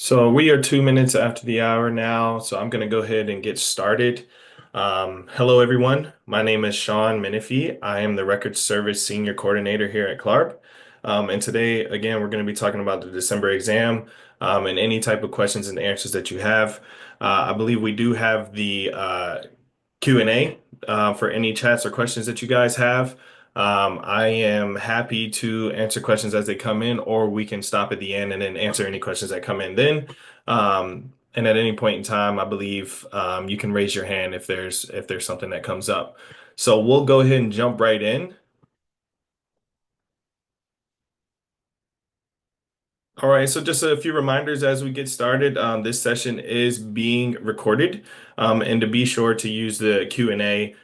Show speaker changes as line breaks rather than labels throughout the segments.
So we are 2 minutes after the hour now, so I'm going to go ahead and get started. Hello, everyone. My name is Sean Menifee. I am the Record Service Senior Coordinator here at CLARB. And today, again, we're going to be talking about the December exam and any type of questions and answers that you have. I believe we do have the Q&A for any chats or questions that you guys have. I am happy to answer questions as they come in, or we can stop at the end and then answer any questions that come in then. And at any point in time, I believe you can raise your hand if there's something that comes up. So we'll go ahead and jump right in. All right, so just a few reminders as we get started. This session is being recorded, and to be sure to use the Q&A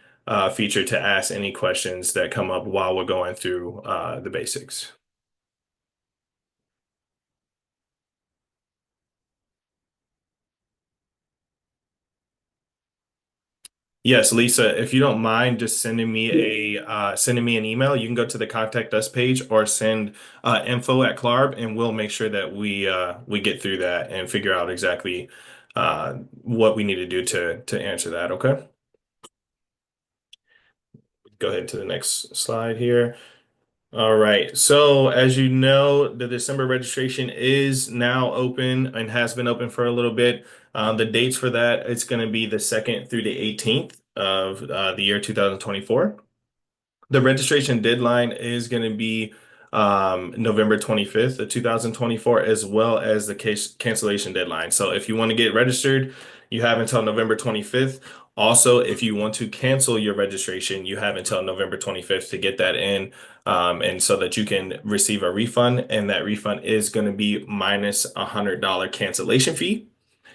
feature to ask any questions that come up while we're going through the basics. Yes, Lisa, if you don't mind just sending me an email, you can go to the contact us page or send info at Clarb, and we'll make sure that we get through that and figure out exactly what we need to do to answer that. Okay, go ahead to the next slide here. All right. So as you know, the December registration is now open and has been open for a little bit. The dates for that, it's going to be the 2nd through the 18th of the year 2024. The registration deadline is going to be November 25th of 2024, as well as the case cancellation deadline. So if you want to get registered, you have until November 25th. Also, if you want to cancel your registration, you have until November 25th to get that in, and so that you can receive a refund, and that refund is going to be minus $100 cancellation fee.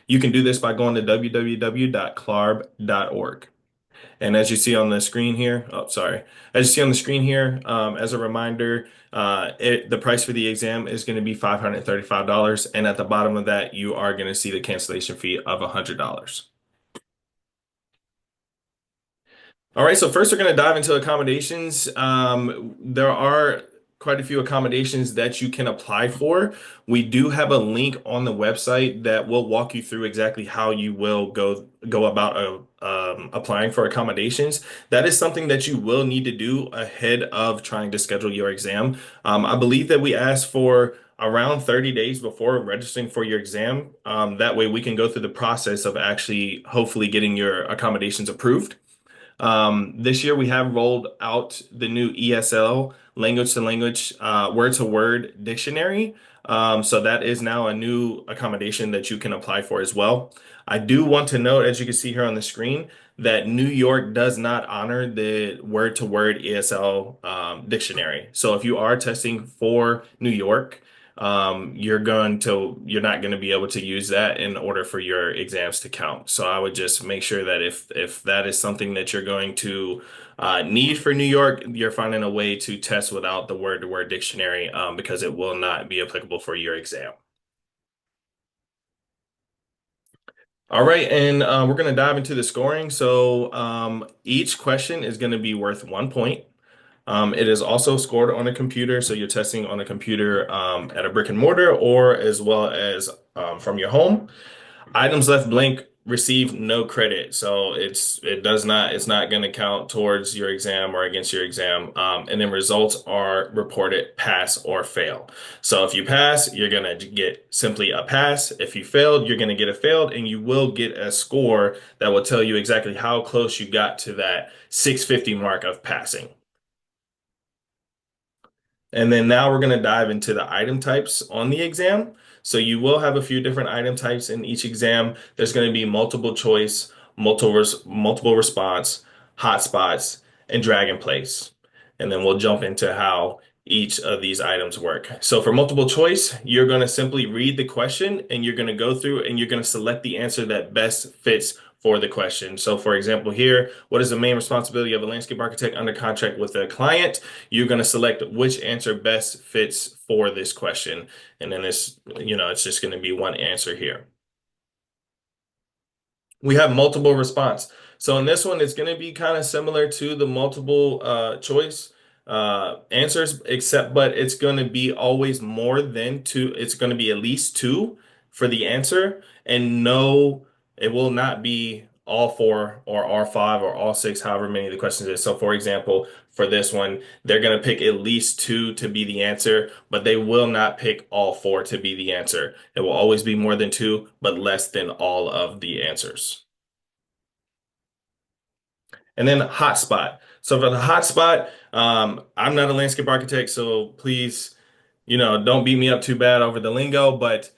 You can do this by going to www.clarb.org. And as you see on the screen here, oh, sorry. As you see on the screen here, as a reminder, the price for the exam is going to be $535. And at the bottom of that, you are going to see the cancellation fee of $100. All right, so first we're going to dive into accommodations. There are quite a few accommodations that you can apply for. We do have a link on the website that will walk you through exactly how you will go about applying for accommodations. That is something that you will need to do ahead of trying to schedule your exam. I believe that we ask for around 30 days before registering for your exam. That way we can go through the process of actually hopefully getting your accommodations approved. This year we have rolled out the new ESL language to language, word to word dictionary. So that is now a new accommodation that you can apply for as well. I do want to note, as you can see here on the screen, that New York does not honor the word to word ESL dictionary. So if you are testing for New York, you're not going to be able to use that in order for your exams to count. So I would just make sure that if that is something that you're going to need for New York, you're finding a way to test without the word-to-word dictionary, because it will not be applicable for your exam. All right, and we're going to dive into the scoring. So each question is going to be worth 1 point. It is also scored on a computer, so you're testing on a computer at a brick and mortar or as well as from your home. Items left blank receive no credit, so it's not going to count towards your exam or against your exam. And then results are reported pass or fail. So if you pass, you're going to get simply a pass. If you failed, you're going to get a failed, and you will get a score that will tell you exactly how close you got to that 650 mark of passing. And then now we're going to dive into the item types on the exam. So you will have a few different item types in each exam. There's going to be multiple choice, multiple response, hotspots, and drag and place. And then we'll jump into how each of these items work. So for multiple choice, you're going to simply read the question and you're going to go through and you're going to select the answer that best fits for the question. So for example here, what is the main responsibility of a landscape architect under contract with a client? You're going to select which answer best fits for this question. And then it's just going to be one answer here. We have multiple response. So in this one, it's going to be kind of similar to the multiple choice answers, but it's going to be always more than two. It's going to be at least two, for the answer. And no, it will not be all four or all five or all six, however many the questions is. So for example, for this one, they're going to pick at least two to be the answer, but they will not pick all four to be the answer. It will always be more than two, but less than all of the answers. And then hotspot. So for the hotspot, I'm not a landscape architect, so please, don't beat me up too bad over the lingo. But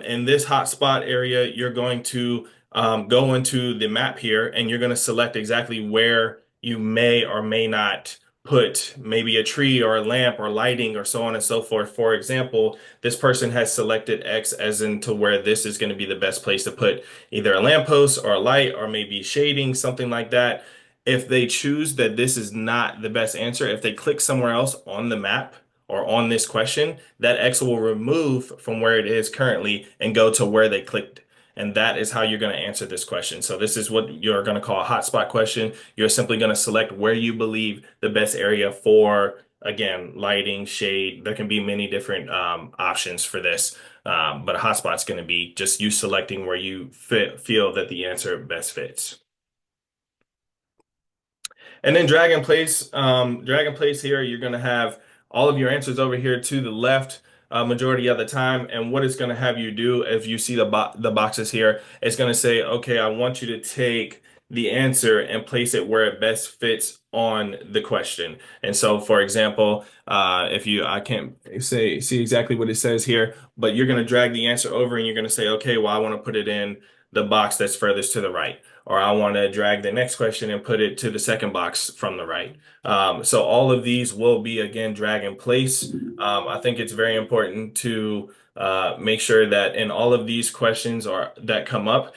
in this hotspot area, you're going to go into the map here, and you're going to select exactly where you may or may not put maybe a tree or a lamp or lighting or so on and so forth. For example, this person has selected X as into where this is going to be the best place to put either a lamppost or a light or maybe shading, something like that. If they choose that this is not the best answer, if they click somewhere else on the map or on this question, that X will remove from where it is currently and go to where they clicked. And that is how you're going to answer this question. So this is what you're going to call a hotspot question. You're simply going to select where you believe the best area for, again, lighting, shade. There can be many different options for this. But a hotspot's going to be just you selecting where you feel that the answer best fits. And then drag and place here, you're going to have all of your answers over here to the left majority of the time. And what it's going to have you do, if you see the boxes here, it's going to say, okay, I want you to take the answer and place it where it best fits on the question. And so, for example, I can't see exactly what it says here, but you're going to drag the answer over and you're going to say, okay, well, I want to put it in the box that's furthest to the right, or I want to drag the next question and put it to the second box from the right. So all of these will be, again, drag and place. I think it's very important to make sure that in all of these questions that come up,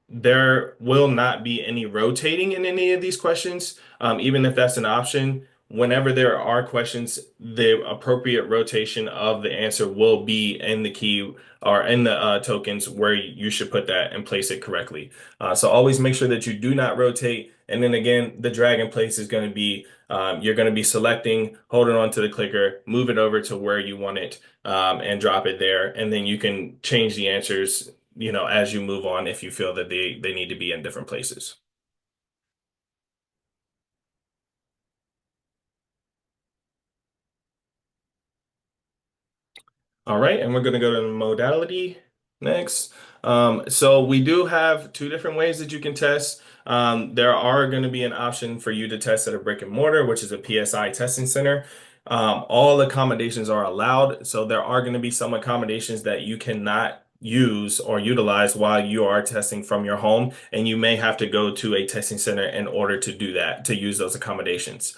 there will not be any rotating in any of these questions, even if that's an option. Whenever there are questions, the appropriate rotation of the answer will be in the key or in the tokens where you should put that and place it correctly. So always make sure that you do not rotate. And then again, the drag and place is going to be you're going to be selecting, holding on to the clicker, move it over to where you want it, and drop it there. And then you can change the answers as you move on if you feel that they need to be in different places. All right, and we're going to go to the modality next. So we do have two different ways that you can test. There are going to be an option for you to test at a brick and mortar, which is a PSI testing center. All accommodations are allowed, so there are going to be some accommodations that you cannot use or utilize while you are testing from your home, and you may have to go to a testing center in order to do that, to use those accommodations.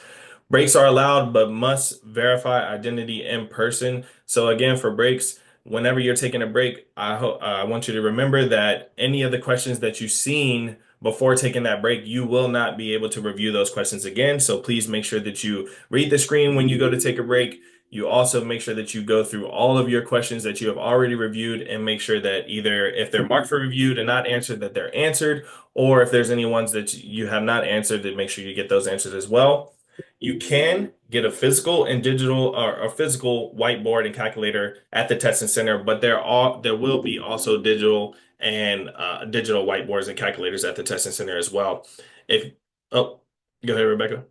Breaks are allowed, but must verify identity in person. So again, for breaks, whenever you're taking a break, I want you to remember that any of the questions that you've seen before taking that break, you will not be able to review those questions again. So please make sure that you read the screen when you go to take a break. You also make sure that you go through all of your questions that you have already reviewed and make sure that either if they're marked for reviewed and not answered, that they're answered, or if there's any ones that you have not answered, then make sure you get those answers as well. You can get a physical and digital or a physical whiteboard and calculator at the testing center, but there will be also digital and digital whiteboards and calculators at the testing center as well. If oh, go ahead, Rebecca.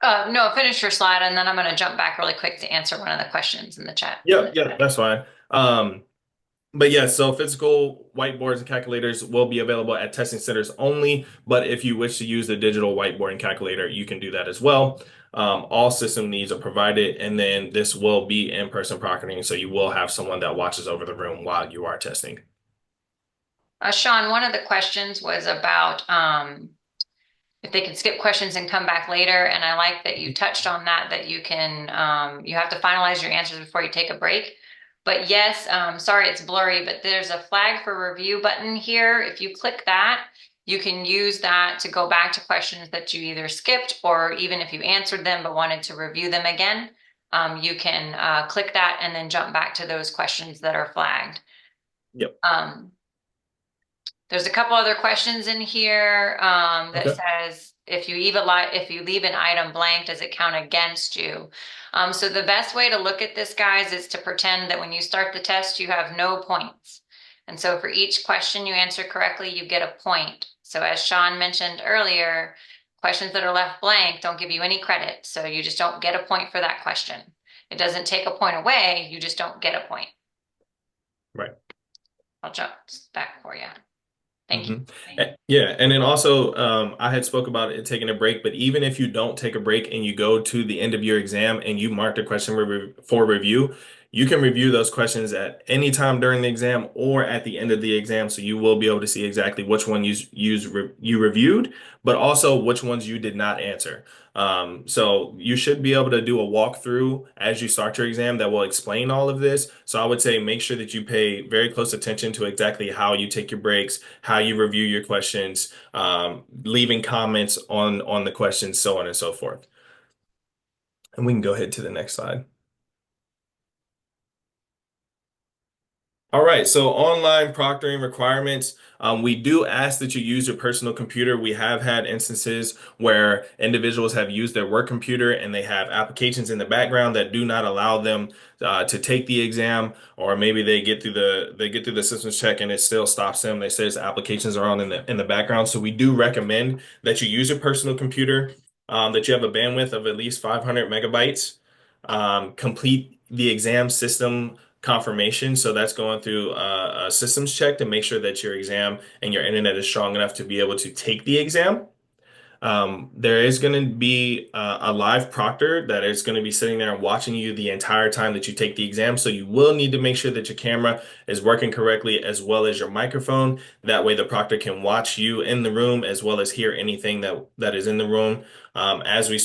No, finish your slide, and then I'm going to jump back really quick to answer one of the questions in the chat.
Yeah, that's fine. But yeah, so physical whiteboards and calculators will be available at testing centers only. But if you wish to use the digital whiteboard and calculator, you can do that as well. All system needs are provided, and then this will be in-person proctoring, so you will have someone that watches over the room while you are testing.
Sean, one of the questions was about if they can skip questions and come back later. And I like that you touched on that you can, you have to finalize your answers before you take a break. But yes, sorry, it's blurry, but there's a flag for review button here. If you click that, you can use that to go back to questions that you either skipped, or even if you answered them but wanted to review them again, you can click that and then jump back to those questions that are flagged.
Yep.
There's a couple other questions in here that
Okay.
says, if you leave an item blank, does it count against you? So the best way to look at this, guys, is to pretend that when you start the test, you have no points. And so for each question you answer correctly, you get a point. So as Sean mentioned earlier, questions that are left blank don't give you any credit. So you just don't get a point for that question. It doesn't take a point away, you just don't get a point.
Right.
I'll jump back for you. Thank you.
hmm Yeah, and then also I had spoke about it taking a break, but even if you don't take a break and you go to the end of your exam and you mark the question for review, you can review those questions at any time during the exam or at the end of the exam, so you will be able to see exactly which one you reviewed, but also which ones you did not answer. So you should be able to do a walkthrough as you start your exam that will explain all of this. So I would say make sure that you pay very close attention to exactly how you take your breaks, how you review your questions, leaving comments on the questions, so on and so forth. And we can go ahead to the next slide. All right, so online proctoring requirements. We do ask that you use your personal computer. We have had instances where individuals have used their work computer and they have applications in the background that do not allow them to take the exam, or maybe they get through the systems check and it still stops them. They say applications are on in the background. So we do recommend that you use your personal computer, that you have a bandwidth of at least 500 megabytes. Complete the exam system confirmation. So that's going through a systems check to make sure that your exam and your internet is strong enough to be able to take the exam. There is going to be a live proctor that is going to be sitting there and watching you the entire time that you take the exam. So you will need to make sure that your camera is working correctly as well as your microphone. That way the proctor can watch you in the room as well as hear anything that is in the room. As I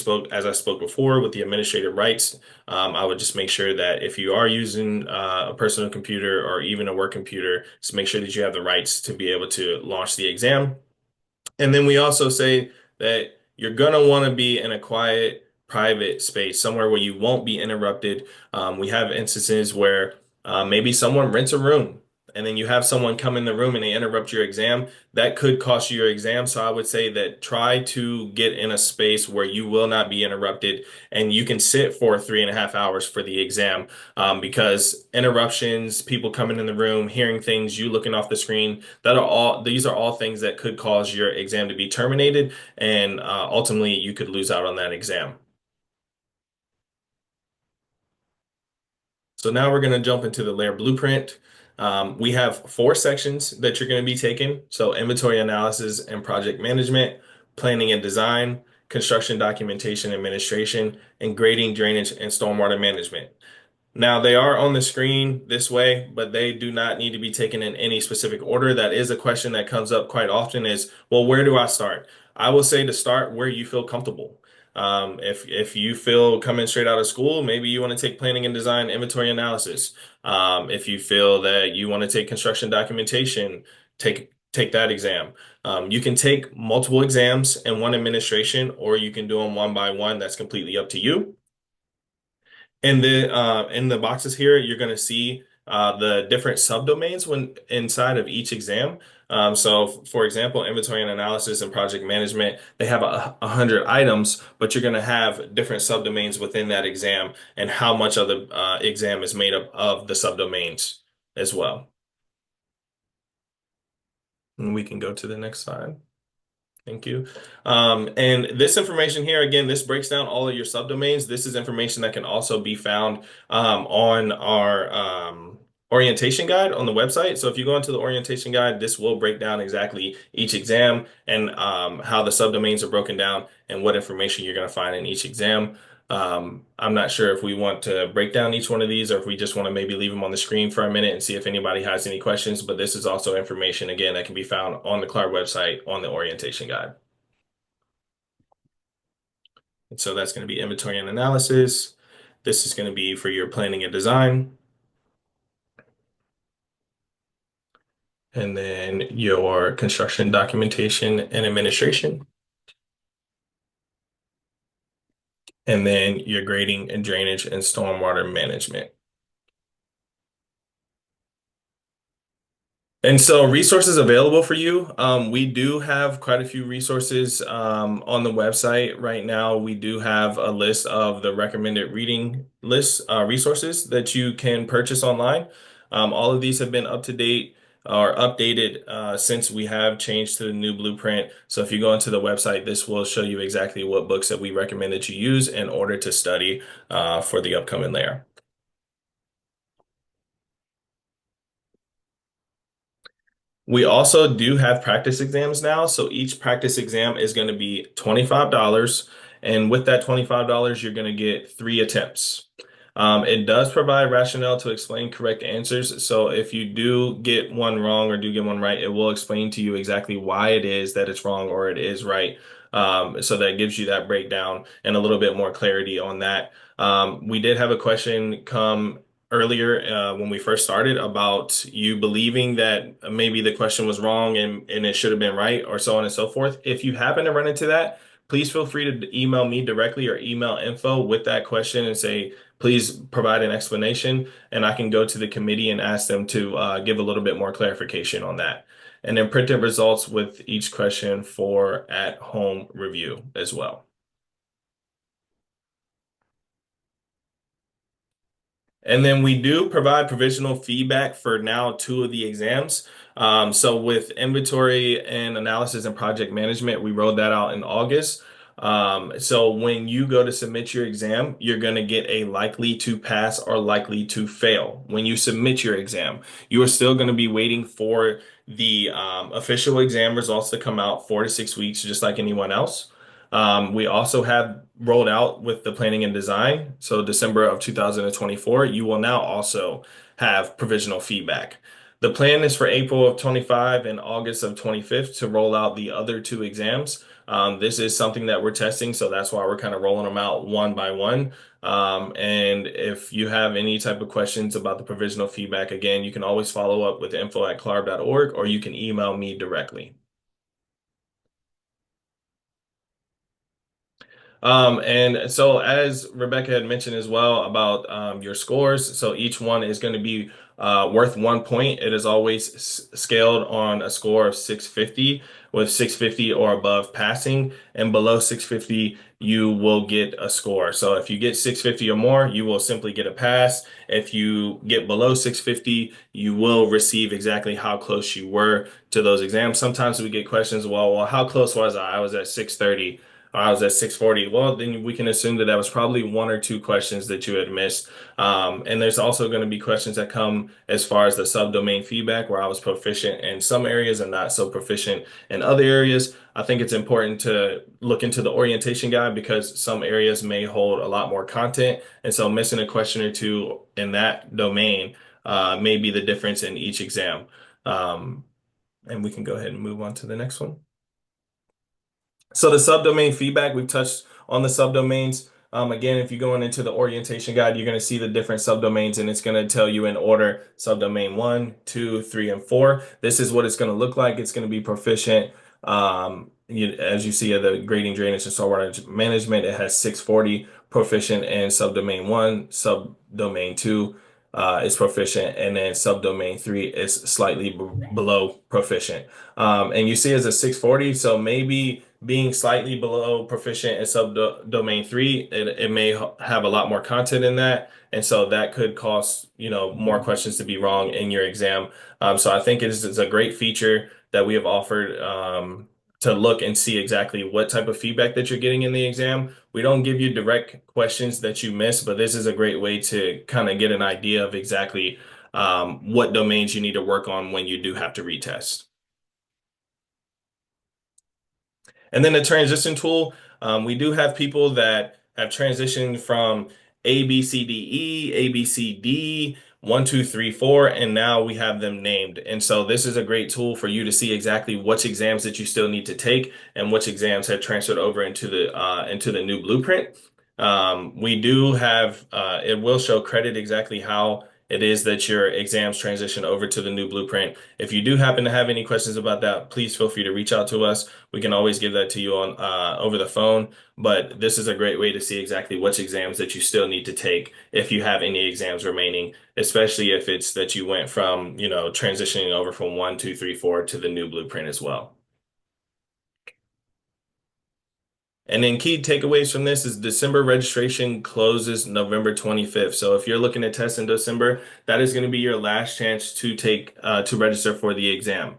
spoke before with the administrative rights, I would just make sure that if you are using a personal computer or even a work computer, just make sure that you have the rights to be able to launch the exam. And then we also say that you're gonna want to be in a quiet, private space, somewhere where you won't be interrupted. We have instances where maybe someone rents a room and then you have someone come in the room and they interrupt your exam. That could cost you your exam. So I would say that try to get in a space where you will not be interrupted and you can sit for 3.5 hours for the exam, because interruptions, people coming in the room, hearing things, you looking off the screen, these are all things that could cause your exam to be terminated, and ultimately you could lose out on that exam. So now we're going to jump into the layer blueprint. We have 4 sections that you're going to be taking. So inventory analysis and project management, planning and design, construction documentation administration, and grading, drainage, and stormwater management. Now they are on the screen this way, but they do not need to be taken in any specific order. That is a question that comes up quite often is, well, where do I start? I will say to start where you feel comfortable. If you feel coming straight out of school, maybe you want to take planning and design inventory analysis. If you feel that you want to take construction documentation, take that exam. You can take multiple exams in one administration, or you can do them one by one. That's completely up to you. And then in the boxes here, you're going to see the different subdomains when inside of each exam. So, for example, inventory and analysis and project management, they have 100 items, but you're going to have different subdomains within that exam and how much of the exam is made up of the subdomains as well. And we can go to the next slide. Thank you. And this information here, again, this breaks down all of your subdomains. This is information that can also be found on our orientation guide on the website. So if you go into the orientation guide, this will break down exactly each exam and how the subdomains are broken down and what information you're going to find in each exam. I'm not sure if we want to break down each one of these or if we just want to maybe leave them on the screen for a minute and see if anybody has any questions. But this is also information, again, that can be found on the CLAR website on the orientation guide. And so that's going to be inventory and analysis. This is going to be for your planning and design. And then your construction documentation and administration. And then your grading and drainage and stormwater management. And so resources available for you. We do have quite a few resources on the website right now. We do have a list of the recommended reading list resources that you can purchase online. All of these have been up to date are updated since we have changed to the new blueprint. So if you go into the website, this will show you exactly what books that we recommend that you use in order to study for the upcoming layer. We also do have practice exams now. So each practice exam is going to be $25. And with that $25, you're going to get 3 attempts. It does provide rationale to explain correct answers. So if you do get one wrong or do get one right, it will explain to you exactly why it is that it's wrong or it is right. So that gives you that breakdown and a little bit more clarity on that. We did have a question come earlier when we first started about you believing that maybe the question was wrong and it should have been right or so on and so forth. If you happen to run into that, please feel free to email me directly or email info with that question and say, please provide an explanation, and I can go to the committee and ask them to give a little bit more clarification on that. And then printed results with each question for at-home review as well. And then we do provide provisional feedback for now 2 of the exams. So with inventory and analysis and project management, we rolled that out in August. So when you go to submit your exam, you're going to get a likely to pass or likely to fail. When you submit your exam, you are still going to be waiting for the official exam results to come out 4 to 6 weeks, just like anyone else. We also have rolled out with the planning and design. So December of 2024, you will now also have provisional feedback. The plan is for April of 25 and August of 25th to roll out the other 2 exams. This is something that we're testing, so that's why we're kind of rolling them out one by one. And if you have any type of questions about the provisional feedback, again, you can always follow up with info@clarb.org or you can email me directly. And so as Rebecca had mentioned as well about your scores, so each one is going to be worth 1 point. It is always scaled on a score of 650, with 650 or above passing, and below 650, you will get a score. So if you get 650 or more, you will simply get a pass. If you get below 650, you will receive exactly how close you were to those exams. Sometimes we get questions, well, how close was I? I was at 630. I was at 640. Well, then we can assume that that was probably 1 or 2 questions that you had missed. And there's also going to be questions that come as far as the subdomain feedback, where I was proficient in some areas and not so proficient in other areas. I think it's important to look into the orientation guide because some areas may hold a lot more content. And so missing a question or two in that domain may be the difference in each exam. And we can go ahead and move on to the next one. So the subdomain feedback, we've touched on the subdomains. Again, if you're going into the orientation guide, you're going to see the different subdomains and it's going to tell you in order subdomain 1, 2, 3, and 4. This is what it's going to look like. It's going to be proficient. As you see, the grading, drainage, and stormwater management, it has 640 proficient in subdomain 1, subdomain 2 is proficient, and then subdomain 3 is slightly below proficient. And you see it's a 640, so maybe being slightly below proficient in subdomain 3, it may have a lot more content in that. And so that could cause, more questions to be wrong in your exam. So I think it's a great feature that we have offered to look and see exactly what type of feedback that you're getting in the exam. We don't give you direct questions that you miss, but this is a great way to kind of get an idea of exactly what domains you need to work on when you do have to retest. And then the transition tool, we do have people that have transitioned from A, B, C, D, E, A, B, C, D, 1, 2, 3, 4, and now we have them named. And so this is a great tool for you to see exactly which exams that you still need to take and which exams have transferred over into the new blueprint. We do have it will show credit exactly how it is that your exams transition over to the new blueprint. If you do happen to have any questions about that, please feel free to reach out to us. We can always give that to you on over the phone, but this is a great way to see exactly which exams that you still need to take if you have any exams remaining, especially if it's that you went from, transitioning over from 1, 2, 3, 4 to the new blueprint as well. And then key takeaways from this is December registration closes November 25th. So if you're looking to test in December, that is going to be your last chance to take to register for the exam.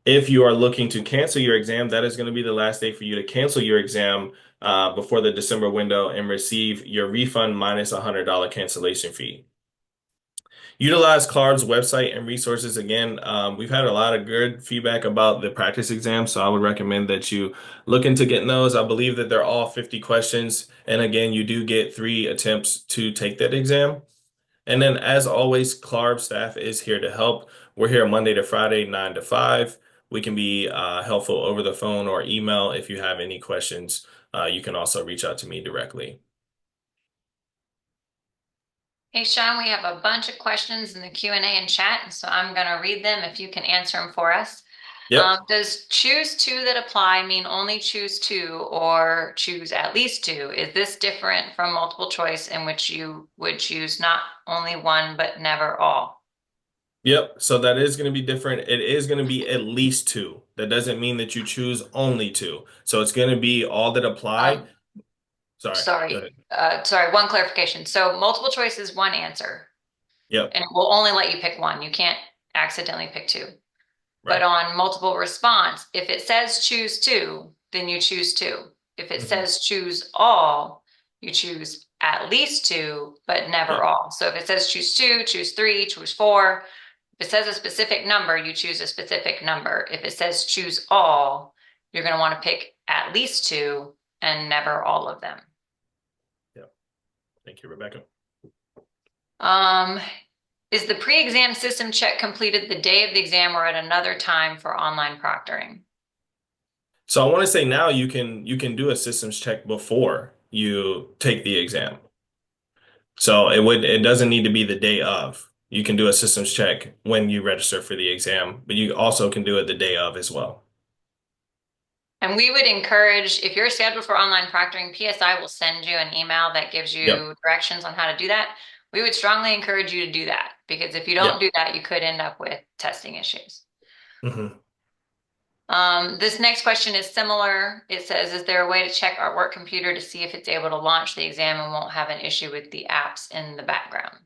If you are looking to cancel your exam, that is going to be the last day for you to cancel your exam before the December window and receive your refund minus $100 cancellation fee. Utilize CLARB's website and resources. Again, we've had a lot of good feedback about the practice exam, so I would recommend that you look into getting those. I believe that they're all 50 questions. And again, you do get 3 attempts to take that exam. And then, as always, CLARB staff is here to help. We're here Monday to Friday, 9 to 5. We can be helpful over the phone or email if you have any questions. You can also reach out to me directly.
Hey, Sean, we have a bunch of questions in the Q&A and chat, and so I'm going to read them if you can answer them for us.
Yep.
Does choose two that apply mean only choose two or choose at least two? Is this different from multiple choice in which you would choose not only one but never all?
Yep. So that is going to be different. It is going to be at least two. That doesn't mean that you choose only two. So it's going to be all that apply.
Um,
Sorry. Go
sorry,
ahead.
sorry, one clarification. So multiple choice is one answer,
Yep.
and it will only let you pick one. You can't accidentally pick two. But
Right.
on multiple response, if it says choose two, then you choose two. If it
Hmm.
says choose all, you choose at least two, but never
Yep.
all. So if it says choose two, choose three, choose four. If it says a specific number, you choose a specific number. If it says choose all, you're going to want to pick at least two and never all of them.
Yep. Thank you, Rebecca.
Um, is the pre-exam system check completed the day of the exam or at another time for online proctoring?
So I want to say now you can do a systems check before you take the exam. So it doesn't need to be the day of. You can do a systems check when you register for the exam, but you also can do it the day of as well.
And we would encourage, if you're scheduled for online proctoring, PSI will send you an email that gives
Yep.
you directions on how to do that. We would strongly encourage you to do that because if you don't
Yep.
do that, you could end up with testing issues.
Hmm.
This next question is similar. It says, is there a way to check our work computer to see if it's able to launch the exam and won't have an issue with the apps in the background?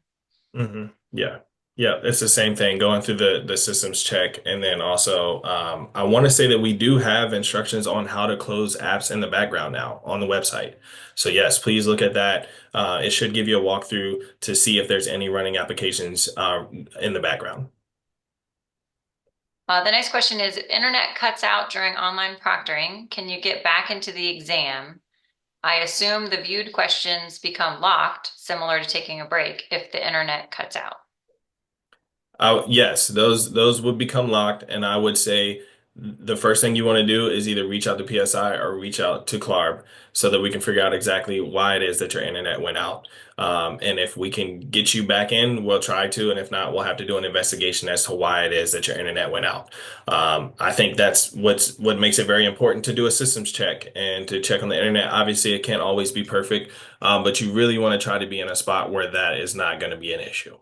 Hmm. Yeah. Yeah, it's the same thing going through the systems check. And then also, I want to say that we do have instructions on how to close apps in the background now on the website. So yes, please look at that. It should give you a walkthrough to see if there's any running applications in the background.
The next question is, if internet cuts out during online proctoring, can you get back into the exam? I assume the viewed questions become locked, similar to taking a break, if the internet cuts out.
Yes, those would become locked, and I would say the first thing you want to do is either reach out to PSI or reach out to CLARB so that we can figure out exactly why it is that your internet went out. And if we can get you back in, we'll try to, and if not, we'll have to do an investigation as to why it is that your internet went out. I think that's what makes it very important to do a systems check and to check on the internet. Obviously, it can't always be perfect, but you really want to try to be in a spot where that is not going to be an issue.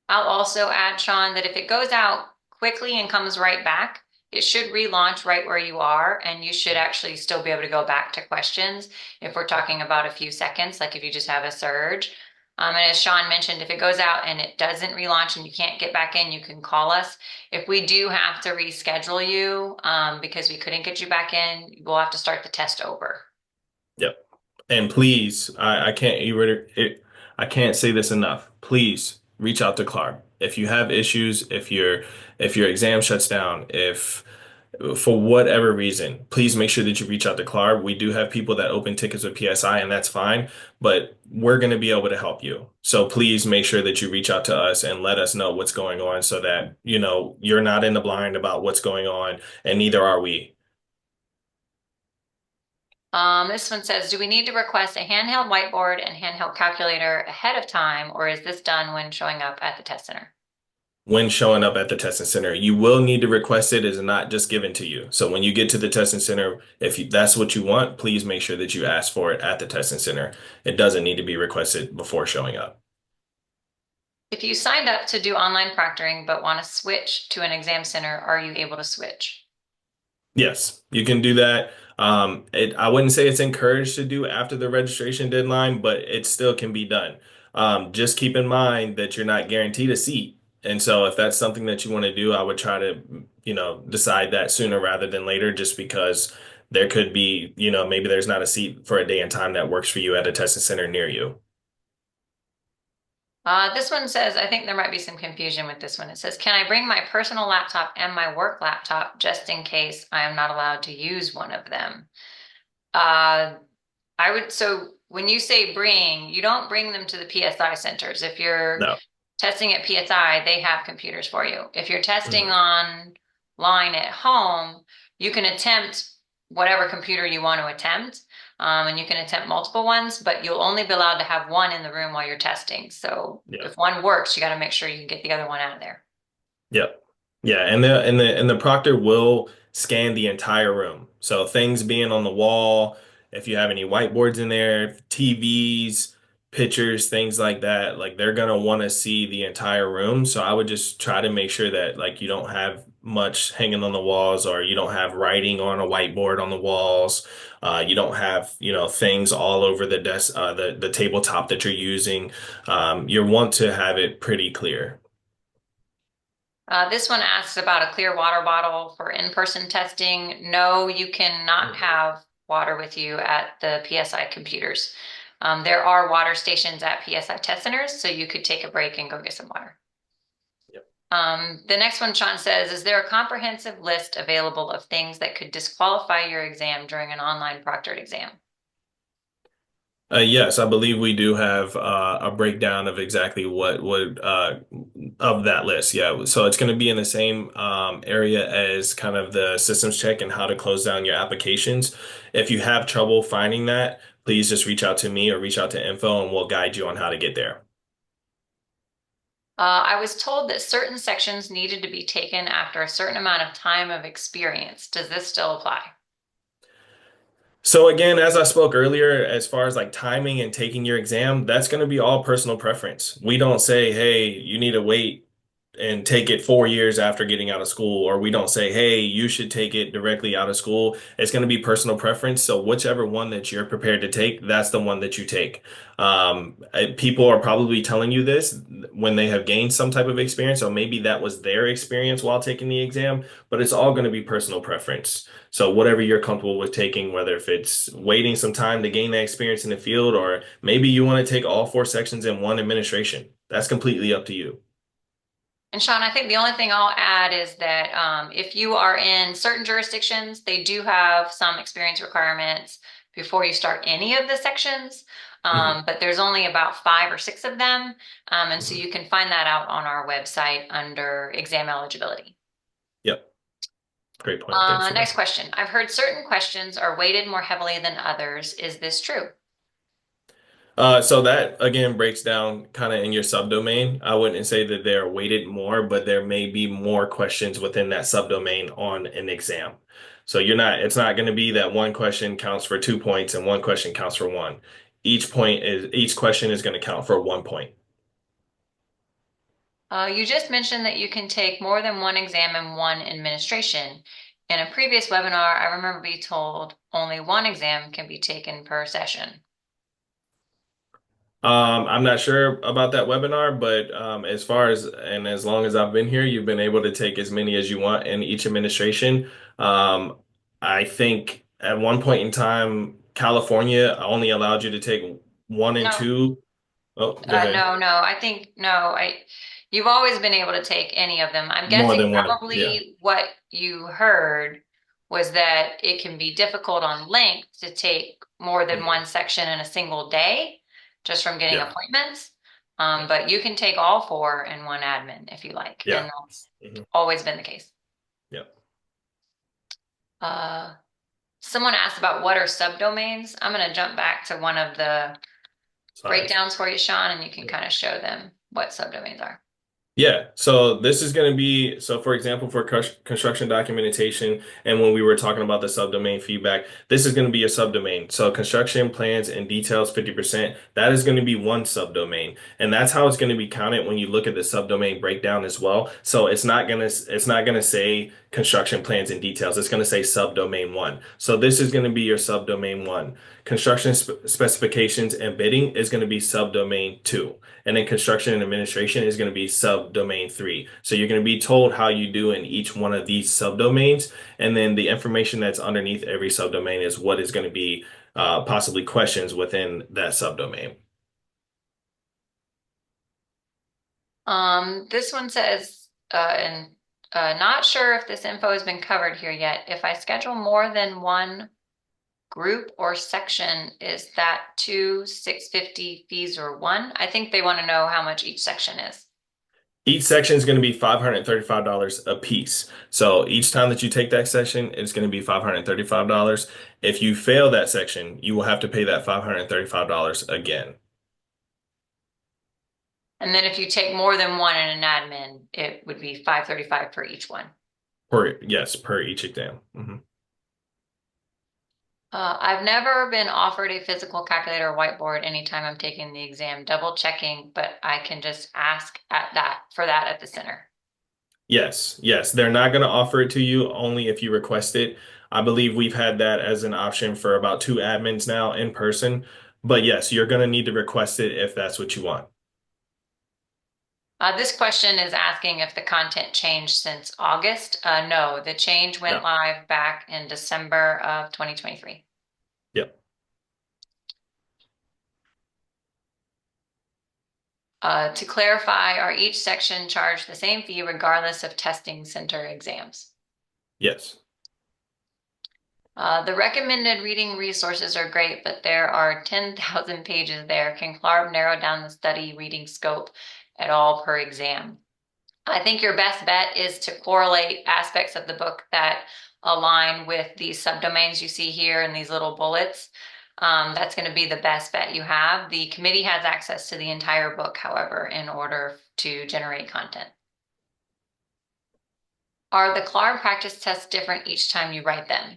I'll also add, Sean, that if it goes out quickly and comes right back, it should relaunch right where you are, and you should actually still be able to go back to questions if we're talking about a few seconds, like if you just have a surge. And as Sean mentioned, if it goes out and it doesn't relaunch and you can't get back in, you can call us. If we do have to reschedule you because we couldn't get you back in, we'll have to start the test over.
Yep. And please, I can't say this enough. Please reach out to Clark. If you have issues, if your exam shuts down, if for whatever reason, please make sure that you reach out to Clark. We do have people that open tickets with PSI, and that's fine, but we're going to be able to help you. So please make sure that you reach out to us and let us know what's going on so that, you're not in the blind about what's going on, and neither are we.
This one says, do we need to request a handheld whiteboard and handheld calculator ahead of time, or is this done when showing up at the test center?
When showing up at the testing center. You will need to request it. It's not just given to you. So when you get to the testing center, if that's what you want, please make sure that you ask for it at the testing center. It doesn't need to be requested before showing up.
If you signed up to do online proctoring but want to switch to an exam center, are you able to switch?
Yes, you can do that. I wouldn't say it's encouraged to do after the registration deadline, but it still can be done. Just keep in mind that you're not guaranteed a seat. And so if that's something that you want to do, I would try to, decide that sooner rather than later, just because there could be, maybe there's not a seat for a day and time that works for you at a testing center near you.
This one says, I think there might be some confusion with this one. It says, can I bring my personal laptop and my work laptop just in case I am not allowed to use one of them? Uh, so when you say bring, you don't bring them to the PSI centers. If you're
No.
testing at PSI, they have computers for you. If you're testing
Mhm.
online at home, you can attempt whatever computer you want to attempt. And you can attempt multiple ones, but you'll only be allowed to have one in the room while you're testing. So
Yeah.
if one works, you got to make sure you can get the other one out of there.
Yep. Yeah, and the proctor will scan the entire room. So things being on the wall, if you have any whiteboards in there, TVs, pictures, things like that, like they're gonna want to see the entire room. So I would just try to make sure that like you don't have much hanging on the walls or you don't have writing on a whiteboard on the walls. You don't have, things all over the desk, the tabletop that you're using. You want to have it pretty clear.
This one asks about a clear water bottle for in-person testing. No, you cannot have water with you at the PSI computers. There are water stations at PSI test centers, so you could take a break and go get some water.
Yep.
The next one, Sean says, is there a comprehensive list available of things that could disqualify your exam during an online proctored exam?
Yes, I believe we do have a breakdown of exactly what would of that list. Yeah, so it's going to be in the same area as kind of the systems check and how to close down your applications. If you have trouble finding that, please just reach out to me or reach out to info and we'll guide you on how to get there.
I was told that certain sections needed to be taken after a certain amount of time of experience. Does this still apply?
So again, as I spoke earlier, as far as like timing and taking your exam, that's going to be all personal preference. We don't say, hey, you need to wait and take it 4 years after getting out of school, or we don't say, hey, you should take it directly out of school. It's going to be personal preference. So whichever one that you're prepared to take, that's the one that you take. People are probably telling you this when they have gained some type of experience, or maybe that was their experience while taking the exam, but it's all going to be personal preference. So whatever you're comfortable with taking, whether if it's waiting some time to gain that experience in the field, or maybe you want to take all four sections in one administration, that's completely up to you.
And Sean, I think the only thing I'll add is that if you are in certain jurisdictions, they do have some experience requirements before you start any of the sections,
Mhm.
but there's only about 5 or 6 of them. And so
Mhm.
you can find that out on our website under exam eligibility.
Yep. Great point. Thanks for that.
Next question. I've heard certain questions are weighted more heavily than others. Is this true?
So that again breaks down kind of in your subdomain. I wouldn't say that they're weighted more, but there may be more questions within that subdomain on an exam. So it's not going to be that one question counts for 2 points and one question counts for one. Each question is going to count for 1 point.
You just mentioned that you can take more than one exam in one administration. In a previous webinar, I remember being told only one exam can be taken per session.
I'm not sure about that webinar, but as far as and as long as I've been here, you've been able to take as many as you want in each administration. Um, I think at one point in time, California only allowed you to take one and
No,
two. Oh, go ahead.
no, no. I think no. You've always been able to take any of them. I'm
More
guessing
than one. Yeah.
probably what you heard was that it can be difficult on length to take more than
Mhm.
one section in a single day, just from getting
Yeah.
appointments.
Yeah.
But you can take all 4 in one admin if you like,
Yeah.
and that's
Mhm.
always been the case.
Yeah.
Uh, Someone asked about what are subdomains. I'm going to jump back to one of the
Slides.
breakdowns for you, Sean, and you can kind of show them what subdomains are.
Yeah, so this is going to be, so for example, for construction documentation, and when we were talking about the subdomain feedback, this is going to be a subdomain. So construction plans and details 50%, that is going to be one subdomain. And that's how it's going to be counted when you look at the subdomain breakdown as well. So it's not going to say construction plans and details. It's going to say subdomain one. So this is going to be your subdomain one. Construction specifications and bidding is going to be subdomain two. And then construction and administration is going to be subdomain three. So you're going to be told how you do in each one of these subdomains. And then the information that's underneath every subdomain is what is going to be possibly questions within that subdomain.
This one says, and not sure if this info has been covered here yet. If I schedule more than one group or section, is that two 650 fees or one? I think they want to know how much each section is.
Each section is going to be $535 a piece. So each time that you take that section, it's going to be $535. If you fail that section, you will have to pay that $535 again.
And then if you take more than one in an admin, it would be 535 for each one.
Yes, per each exam.
I've never been offered a physical calculator or whiteboard anytime I'm taking the exam, double checking, but I can just ask for that at the center.
Yes, yes. They're not going to offer it to you only if you request it. I believe we've had that as an option for about two admins now in person. But yes, you're going to need to request it if that's what you want.
This question is asking if the content changed since August. No, the change went
No.
live back in December of 2023.
Yep.
To clarify, are each section charged the same fee regardless of testing center exams?
Yes.
The recommended reading resources are great, but there are 10,000 pages there. Can CLARB narrow down the study reading scope at all per exam? I think your best bet is to correlate aspects of the book that align with these subdomains you see here in these little bullets. That's going to be the best bet you have. The committee has access to the entire book, however, in order to generate content. Are the CLARB practice tests different each time you write them?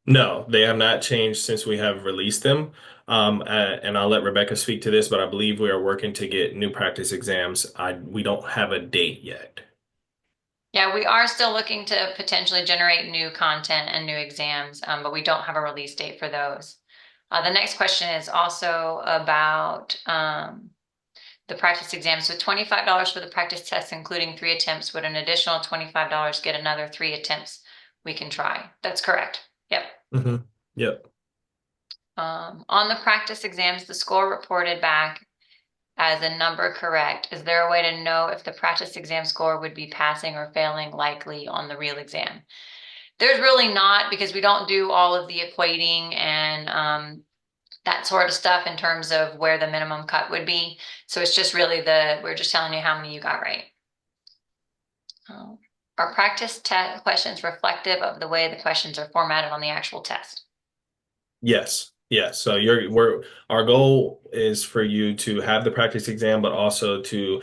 No, they have not changed since we have released them. And I'll let Rebecca speak to this, but I believe we are working to get new practice exams. We don't have a date yet.
Yeah, we are still looking to potentially generate new content and new exams, but we don't have a release date for those. The next question is also about the practice exam. So $25 for the practice test, including 3 attempts. Would an additional $25 get another 3 attempts we can try? That's correct. Yep.
Yep.
On the practice exams, the score reported back as a number correct. Is there a way to know if the practice exam score would be passing or failing likely on the real exam? There's really not, because we don't do all of the equating and that sort of stuff in terms of where the minimum cut would be. So it's just really we're just telling you how many you got right. Are practice questions reflective of the way the questions are formatted on the actual test?
Yes. Yes. So our goal is for you to have the practice exam, but also to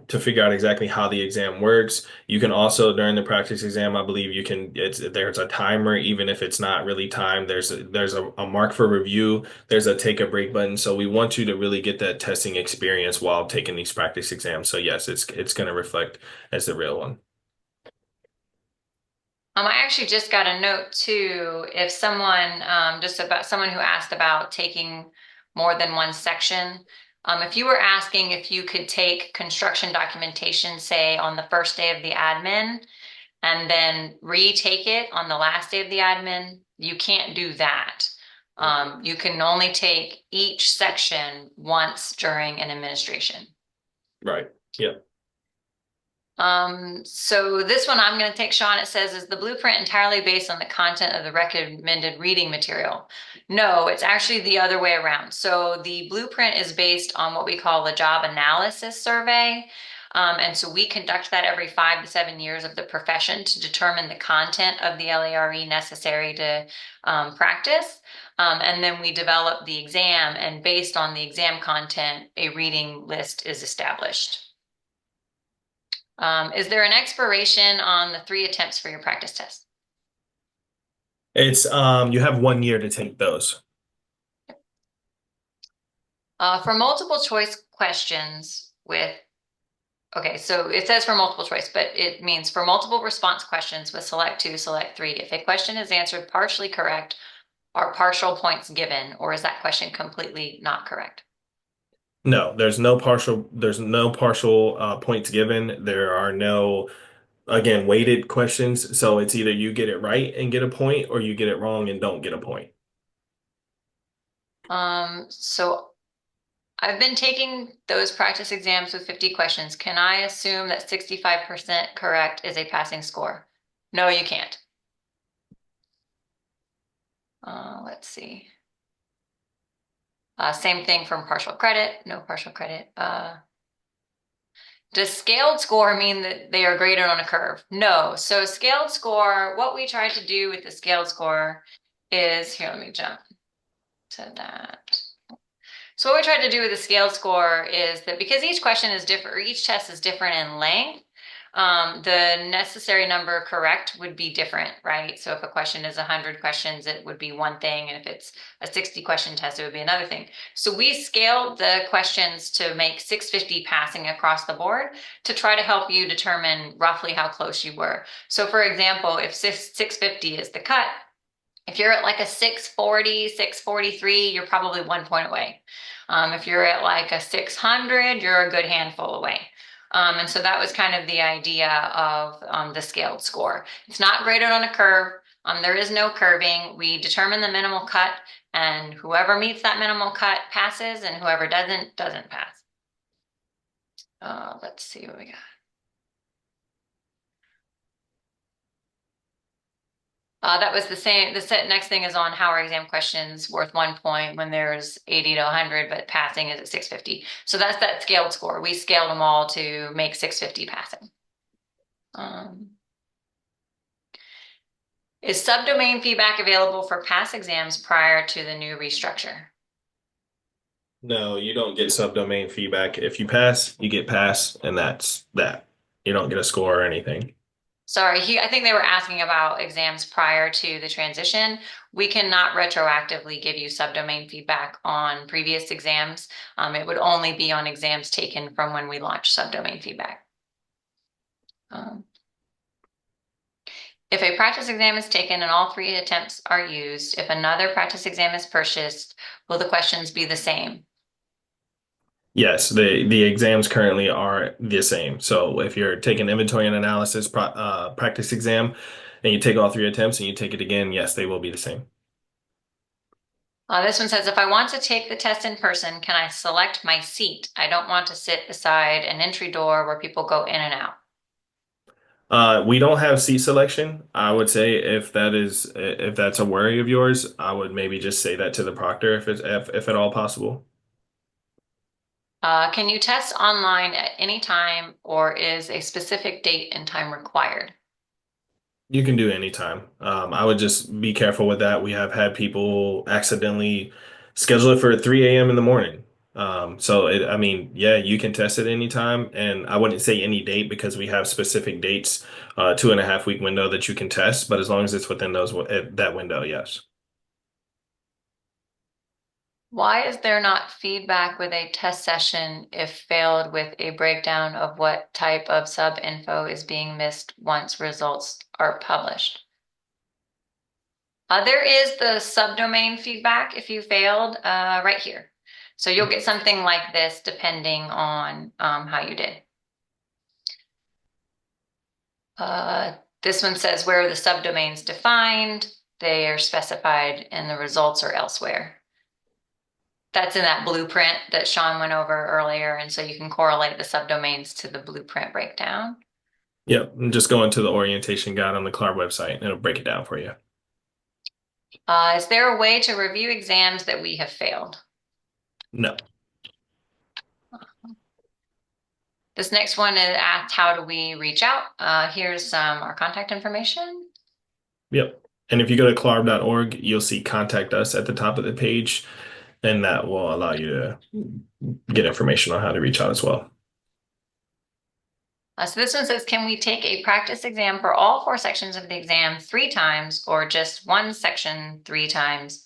figure out exactly how the exam works. You can also during the practice exam, I believe there's a timer, even if it's not really timed. There's a mark for review. There's a take a break button. So we want you to really get that testing experience while taking these practice exams. So yes, it's going to reflect as the real one.
I actually just got a note too. If someone, just about someone who asked about taking more than one section, if you were asking if you could take construction documentation, say on the first day of the admin, and then retake it on the last day of the admin, you can't do that. You can only take each section once during an administration.
Right. Yep.
So this one I'm going to take, Sean. It says, is the blueprint entirely based on the content of the recommended reading material? No, it's actually the other way around. So the blueprint is based on what we call the job analysis survey. And so we conduct that every 5 to 7 years of the profession to determine the content of the LARE necessary to practice. And then we develop the exam, and based on the exam content, a reading list is established. Is there an expiration on the 3 attempts for your practice test?
It's you have 1 year to take those.
For multiple choice questions with, okay, so it says for multiple choice, but it means for multiple response questions with select 2, select 3. If a question is answered partially correct, are partial points given, or is that question completely not correct?
No, there's no partial points given. There are no, again, weighted questions. So it's either you get it right and get a point, or you get it wrong and don't get a point.
So I've been taking those practice exams with 50 questions. Can I assume that 65% correct is a passing score? No, you can't. Let's see. Same thing from partial credit, no partial credit. Does scaled score mean that they are graded on a curve? No. So scaled score, what we tried to do with the scaled score is, here, let me jump to that. So what we tried to do with the scaled score is that because each question is different, or each test is different in length, the necessary number correct would be different, right? So if a question is 100 questions, it would be one thing. And if it's a 60 question test, it would be another thing. So we scaled the questions to make 650 passing across the board to try to help you determine roughly how close you were. So for example, if 650 is the cut, if you're at like a 640, 643, you're probably 1 point away. If you're at like a 600, you're a good handful away. And so that was kind of the idea of the scaled score. It's not graded on a curve. There is no curving. We determine the minimal cut, and whoever meets that minimal cut passes, and whoever doesn't pass. Let's see what we got. That was the same. The next thing is on how are exam questions worth 1 point when there's 80 to 100, but passing is at 650. So that's that scaled score. We scaled them all to make 650 passing. Is subdomain feedback available for past exams prior to the new restructure?
No, you don't get subdomain feedback. If you pass, you get pass, and that's that. You don't get a score or anything.
Sorry, I think they were asking about exams prior to the transition. We cannot retroactively give you subdomain feedback on previous exams. It would only be on exams taken from when we launched subdomain feedback. If a practice exam is taken and all 3 attempts are used, if another practice exam is purchased, will the questions be the same?
Yes, the exams currently are the same. So if you're taking inventory and analysis practice exam and you take all 3 attempts and you take it again, yes, they will be the same.
This one says, if I want to take the test in person, can I select my seat? I don't want to sit beside an entry door where people go in and out.
We don't have seat selection. I would say if that's a worry of yours, I would maybe just say that to the proctor if at all possible.
Can you test online at any time, or is a specific date and time required?
You can do anytime. I would just be careful with that. We have had people accidentally schedule it for 3 a.m. in the morning. I mean, yeah, you can test it anytime, and I wouldn't say any date because we have specific dates, 2.5 week window that you can test, but as long as it's within that window, yes.
Why is there not feedback with a test session if failed with a breakdown of what type of sub info is being missed once results are published? There is the subdomain feedback if you failed right here. So you'll get something like this depending on how you did. This one says where are the subdomains defined? They are specified in the results or elsewhere. That's in that blueprint that Sean went over earlier. And so you can correlate the subdomains to the blueprint breakdown.
Yep, and just go into the orientation guide on the CLAR website and it'll break it down for you.
Is there a way to review exams that we have failed?
No.
This next one is asked, how do we reach out? Here's our contact information.
Yep. And if you go to clarb.org, you'll see contact us at the top of the page, and that will allow you to get information on how to reach out as well.
So this one says, can we take a practice exam for all 4 sections of the exam 3 times or just one section 3 times?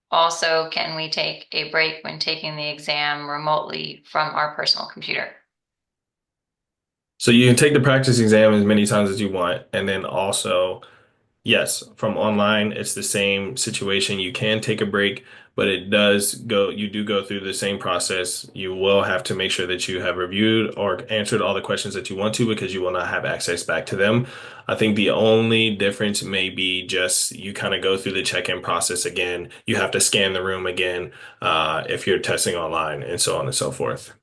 Also, can we take a break when taking the exam remotely from our personal computer?
So you can take the practice exam as many times as you want, and then also yes, from online, it's the same situation. You can take a break, but you do go through the same process. You will have to make sure that you have reviewed or answered all the questions that you want to because you will not have access back to them. I think the only difference may be just you kind of go through the check-in process again. You have to scan the room again, if you're testing online and so on and so forth.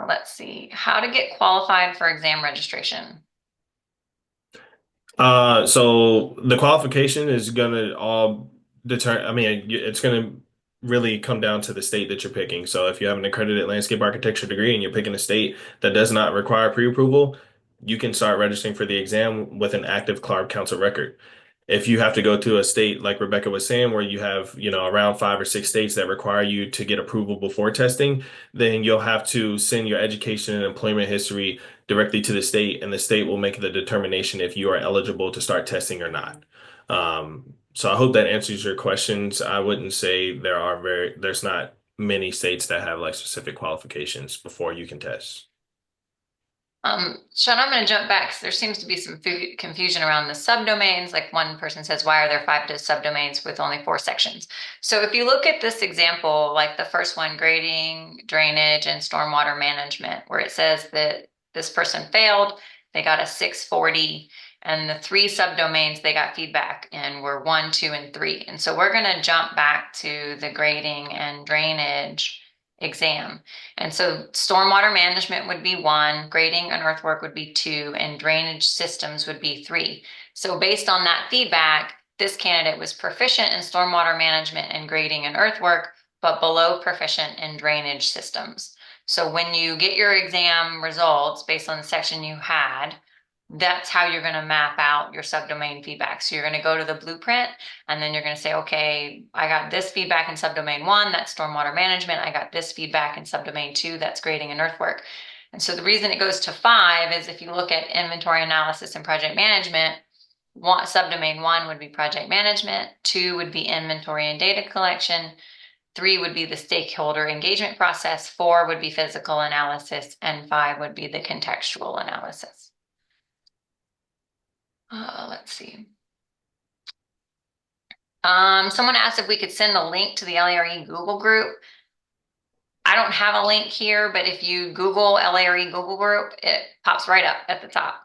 Let's see, how to get qualified for exam registration.
So the qualification is gonna all deter. I mean, it's gonna really come down to the state that you're picking. So if you have an accredited landscape architecture degree and you're picking a state that does not require pre-approval, you can start registering for the exam with an active CLARB Council record. If you have to go to a state like Rebecca was saying, where you have, around 5 or 6 states that require you to get approval before testing, then you'll have to send your education and employment history directly to the state, and the state will make the determination if you are eligible to start testing or not. So I hope that answers your questions. I wouldn't say there's not many states that have like specific qualifications before you can test.
Sean, I'm going to jump back because there seems to be some confusion around the subdomains. Like one person says, why are there 5 subdomains with only 4 sections? So if you look at this example, like the first one, grading, drainage, and stormwater management, where it says that this person failed, they got a 640, and the 3 subdomains they got feedback in were 1, 2, and 3. And so we're going to jump back to the grading and drainage exam. And so stormwater management would be 1, grading and earthwork would be 2, and drainage systems would be 3. So based on that feedback, this candidate was proficient in stormwater management and grading and earthwork, but below proficient in drainage systems. So when you get your exam results based on the section you had, that's how you're going to map out your subdomain feedback. So you're going to go to the blueprint, and then you're going to say, okay, I got this feedback in subdomain 1, that's stormwater management. I got this feedback in subdomain 2, that's grading and earthwork. And so the reason it goes to 5 is if you look at inventory analysis and project management, subdomain 1 would be project management, 2 would be inventory and data collection, 3 would be the stakeholder engagement process, 4 would be physical analysis, and 5 would be the contextual analysis. Let's see. Someone asked if we could send a link to the LARE Google group. I don't have a link here, but if you Google LARE Google group, it pops right up at the top.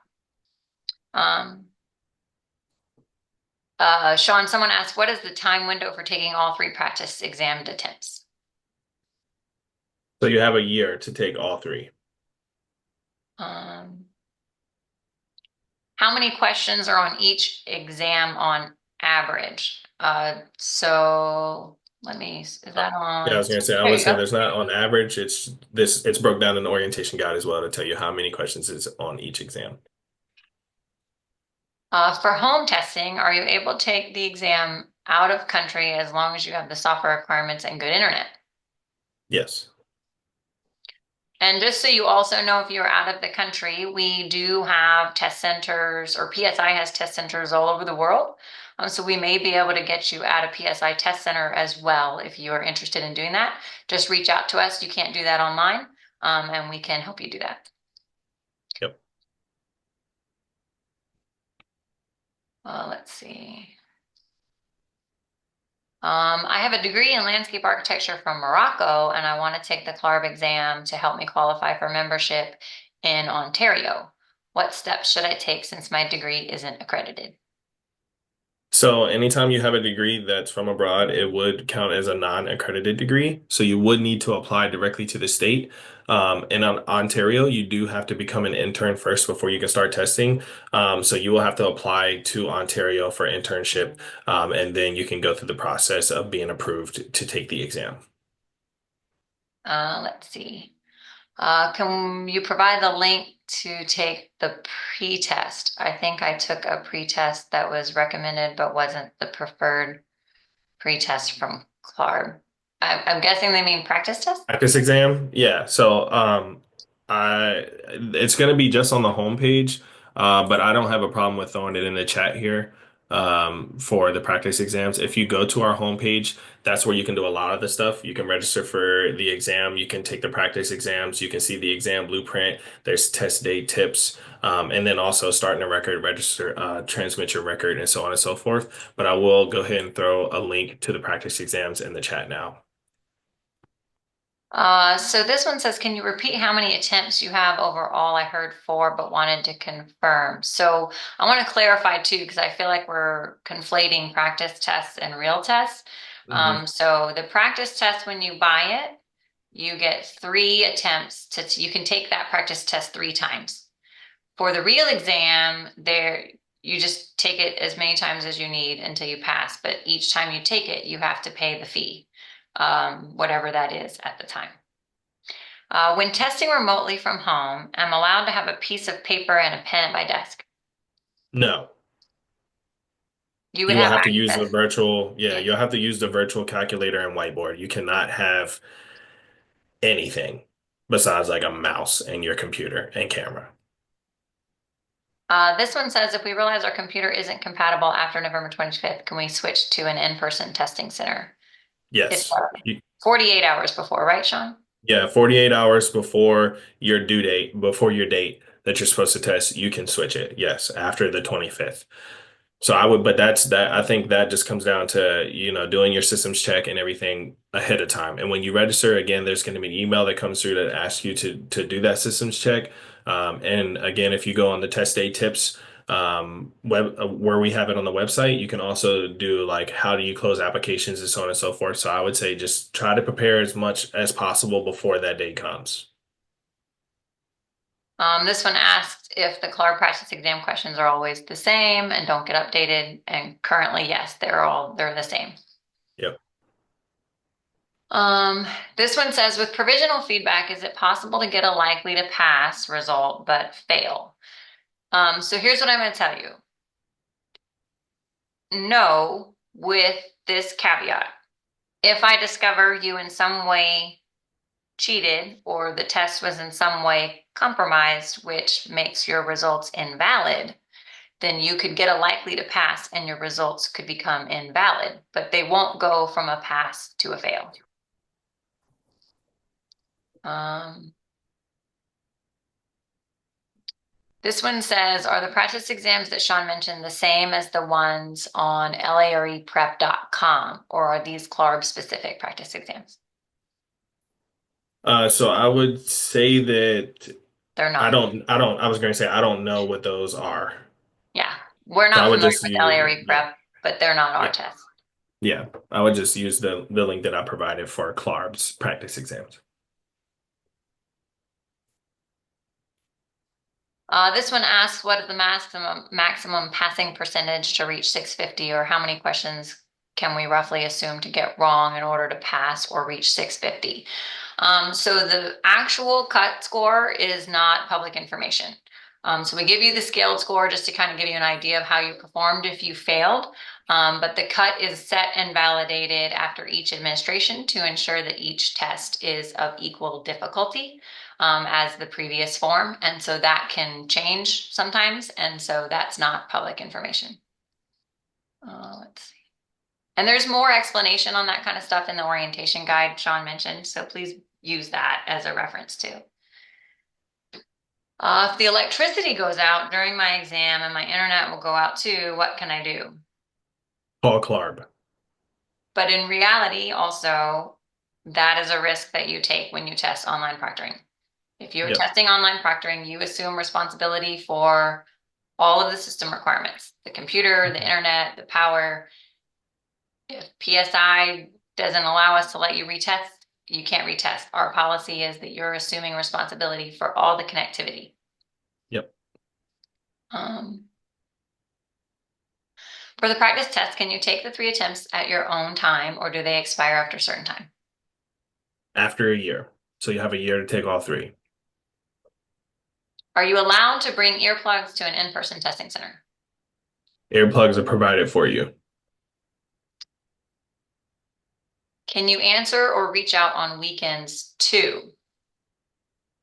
Sean, someone asked, what is the time window for taking all 3 practice exam attempts?
So you have a year to take all 3.
How many questions are on each exam on average? So let me, is that on?
Yeah, I was gonna say, I
There
would
you
say
go.
there's not on average. It's broke down in the orientation guide as well to tell you how many questions is on each exam.
For home testing, are you able to take the exam out of country as long as you have the software requirements and good internet?
Yes.
And just so you also know, if you're out of the country, we do have test centers, or PSI has test centers all over the world. So we may be able to get you at a PSI test center as well if you are interested in doing that. Just reach out to us. You can't do that online, and we can help you do that.
Yep.
Let's see. I have a degree in landscape architecture from Morocco, and I want to take the CLARB exam to help me qualify for membership in Ontario. What steps should I take since my degree isn't accredited?
So anytime you have a degree that's from abroad, it would count as a non-accredited degree. So you would need to apply directly to the state. In Ontario, you do have to become an intern first before you can start testing. So you will have to apply to Ontario for internship, and then you can go through the process of being approved to take the exam.
Let's see. Can you provide the link to take the pre-test? I think I took a pre-test that was recommended but wasn't the preferred pre-test from CLARB. I'm guessing they mean practice test?
Practice exam? Yeah. So I it's gonna be just on the homepage, but I don't have a problem with throwing it in the chat here for the practice exams. If you go to our homepage, that's where you can do a lot of the stuff. You can register for the exam, you can take the practice exams, you can see the exam blueprint, there's test date tips, and then also starting a record, register, transmit your record, and so on and so forth. But I will go ahead and throw a link to the practice exams in the chat now.
So this one says, can you repeat how many attempts you have overall? I heard four, but wanted to confirm. So I want to clarify too, because I feel like we're conflating practice tests and real tests.
Mhm.
So the practice test, when you buy it, you get 3 attempts you can take that practice test 3 times. For the real exam, you just take it as many times as you need until you pass. But each time you take it, you have to pay the fee, whatever that is at the time. When testing remotely from home, I'm allowed to have a piece of paper and a pen at my desk.
No.
You would
You will
have
have to use the
access.
virtual, yeah,
Yeah.
you'll have to use the virtual calculator and whiteboard. You cannot have anything besides like a mouse and your computer and camera.
This one says if we realize our computer isn't compatible after November 25th, can we switch to an in-person testing center? It's
Yes.
48 hours before, right, Sean?
Yeah, 48 hours before your due date, before your date that you're supposed to test, you can switch it. Yes, after the 25th. So I would, but that's that. I think that just comes down to, doing your systems check and everything ahead of time. And when you register, again, there's going to be an email that comes through that asks you to do that systems check. And again, if you go on the test day tips where we have it on the website, you can also do like how do you close applications and so on and so forth. So I would say just try to prepare as much as possible before that day comes.
This one asked if the CLAR practice exam questions are always the same and don't get updated. And currently, yes, they're the same.
Yep.
Um, this one says, with provisional feedback, is it possible to get a likely to pass result but fail? So here's what I'm going to tell you. No, with this caveat. If I discover you in some way cheated or the test was in some way compromised, which makes your results invalid, then you could get a likely to pass and your results could become invalid, but they won't go from a pass to a fail. Um, This one says, are the practice exams that Sean mentioned the same as the ones on lareprep.com, or are these CLARB specific practice exams?
So I would say that
They're not.
I was going to say I don't know what those are.
Yeah. We're
So I
not
would
familiar
just
with
use,
LARE
yeah,
prep, but they're not our
yeah,
tests.
yeah. I would just use the link that I provided for CLARB's practice exams.
This one asks, what is the maximum passing percentage to reach 650, or how many questions can we roughly assume to get wrong in order to pass or reach 650? So the actual cut score is not public information. So we give you the scaled score just to kind of give you an idea of how you performed if you failed. But the cut is set and validated after each administration to ensure that each test is of equal difficulty as the previous form. And so that can change sometimes. And so that's not public information. Let's see. And there's more explanation on that kind of stuff in the orientation guide Sean mentioned. So please use that as a reference too. If the electricity goes out during my exam and my internet will go out too, what can I do?
Paul CLARB.
But in reality, also, that is a risk that you take when you test online proctoring. If you're
Yep.
testing online proctoring, you assume responsibility for all of the system requirements, the computer, the
Mhm.
internet, the power. If PSI doesn't allow us to let you retest, you can't retest. Our policy is that you're assuming responsibility for all the connectivity.
Yep.
Um, for the practice test, can you take the 3 attempts at your own time or do they expire after a certain time?
After a year. So you have a year to take all three.
Are you allowed to bring earplugs to an in-person testing center?
Earplugs are provided for you.
Can you answer or reach out on weekends too?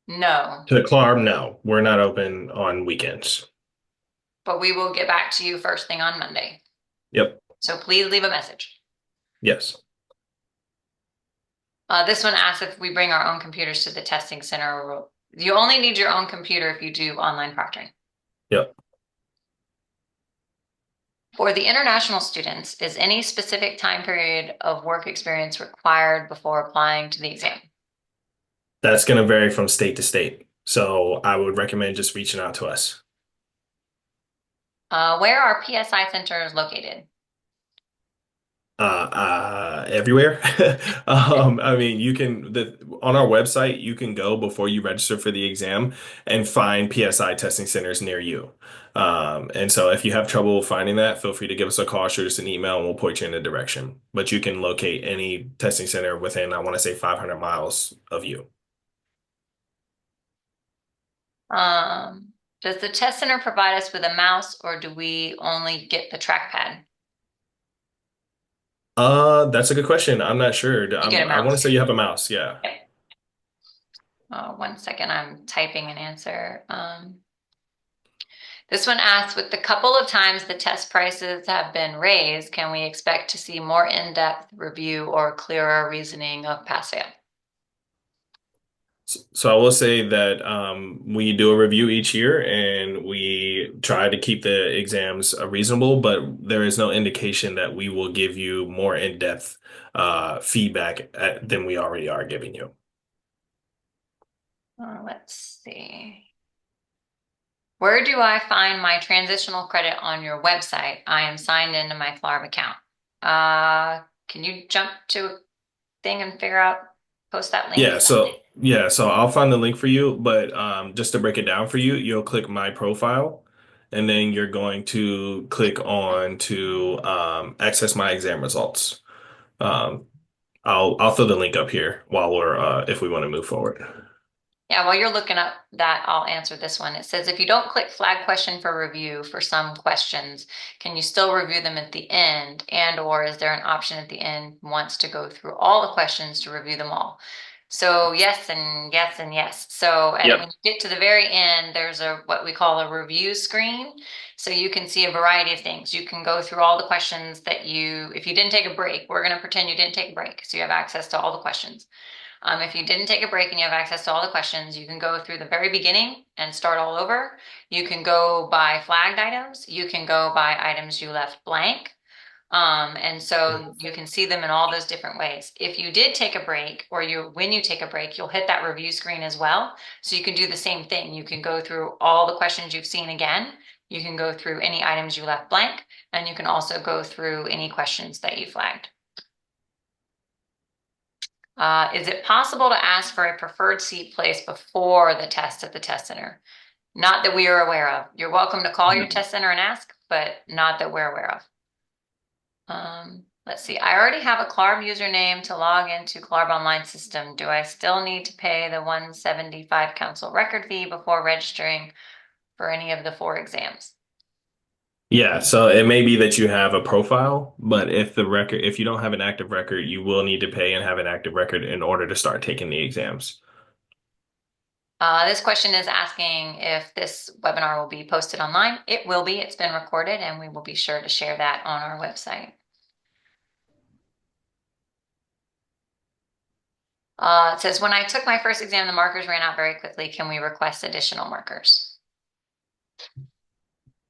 No,
To Clarm, no, we're not open on weekends.
but we will get back to you first thing on Monday.
Yep.
So please leave a message.
Yes.
This one asks if we bring our own computers to the testing center. You only need your own computer if you do online proctoring.
Yep.
For the international students, is any specific time period of work experience required before applying to the exam?
That's going to vary from state to state. So I would recommend just reaching out to us.
Where are PSI centers located?
Everywhere. I mean, you can on our website, you can go before you register for the exam and find PSI testing centers near you. And so if you have trouble finding that, feel free to give us a call, shoot us an email, and we'll point you in a direction. But you can locate any testing center within, I want to say, 500 miles of you.
Does the test center provide us with a mouse or do we only get the trackpad?
That's a good question. I'm not sure.
You get a
I want to
mouse.
say you have a mouse. Yeah.
Yep. 1 second, I'm typing an answer. This one asks, with the couple of times the test prices have been raised, can we expect to see more in-depth review or clearer reasoning of pass-fail?
So I will say that we do a review each year and we try to keep the exams reasonable, but there is no indication that we will give you more in-depth feedback than we already are giving you.
Let's see. Where do I find my transitional credit on your website? I am signed into my FLARB account. Can you jump to a thing and post that link?
So I'll find the link for you, but just to break it down for you, you'll click my profile and then you're going to click on to access my exam results. Um, I'll throw the link up here while we're if we want to move forward.
Yeah, while you're looking up that, I'll answer this one. It says, if you don't click flag question for review for some questions, can you still review them at the end? And or is there an option at the end wants to go through all the questions to review them all? So yes and yes and yes. So when
Yep.
you get to the very end, there's what we call a review screen. So you can see a variety of things. You can go through all the questions if you didn't take a break, we're going to pretend you didn't take a break. So you have access to all the questions. If you didn't take a break and you have access to all the questions, you can go through the very beginning and start all over. You can go by flagged items. You can go by items you left blank. And so you can see them in all those different ways. If you did take a break when you take a break, you'll hit that review screen as well. So you can do the same thing. You can go through all the questions you've seen again. You can go through any items you left blank, and you can also go through any questions that you flagged. Is it possible to ask for a preferred seat place before the test at the test center? Not that we are aware of. You're welcome to call your test center and ask, but not that we're aware of. Let's see. I already have a CLARB username to log into CLARB online system. Do I still need to pay the 175 council record fee before registering for any of the 4 exams?
Yeah, so it may be that you have a profile, but if you don't have an active record, you will need to pay and have an active record in order to start taking the exams.
This question is asking if this webinar will be posted online. It will be. It's been recorded, and we will be sure to share that on our website. It says, when I took my first exam, the markers ran out very quickly. Can we request additional markers?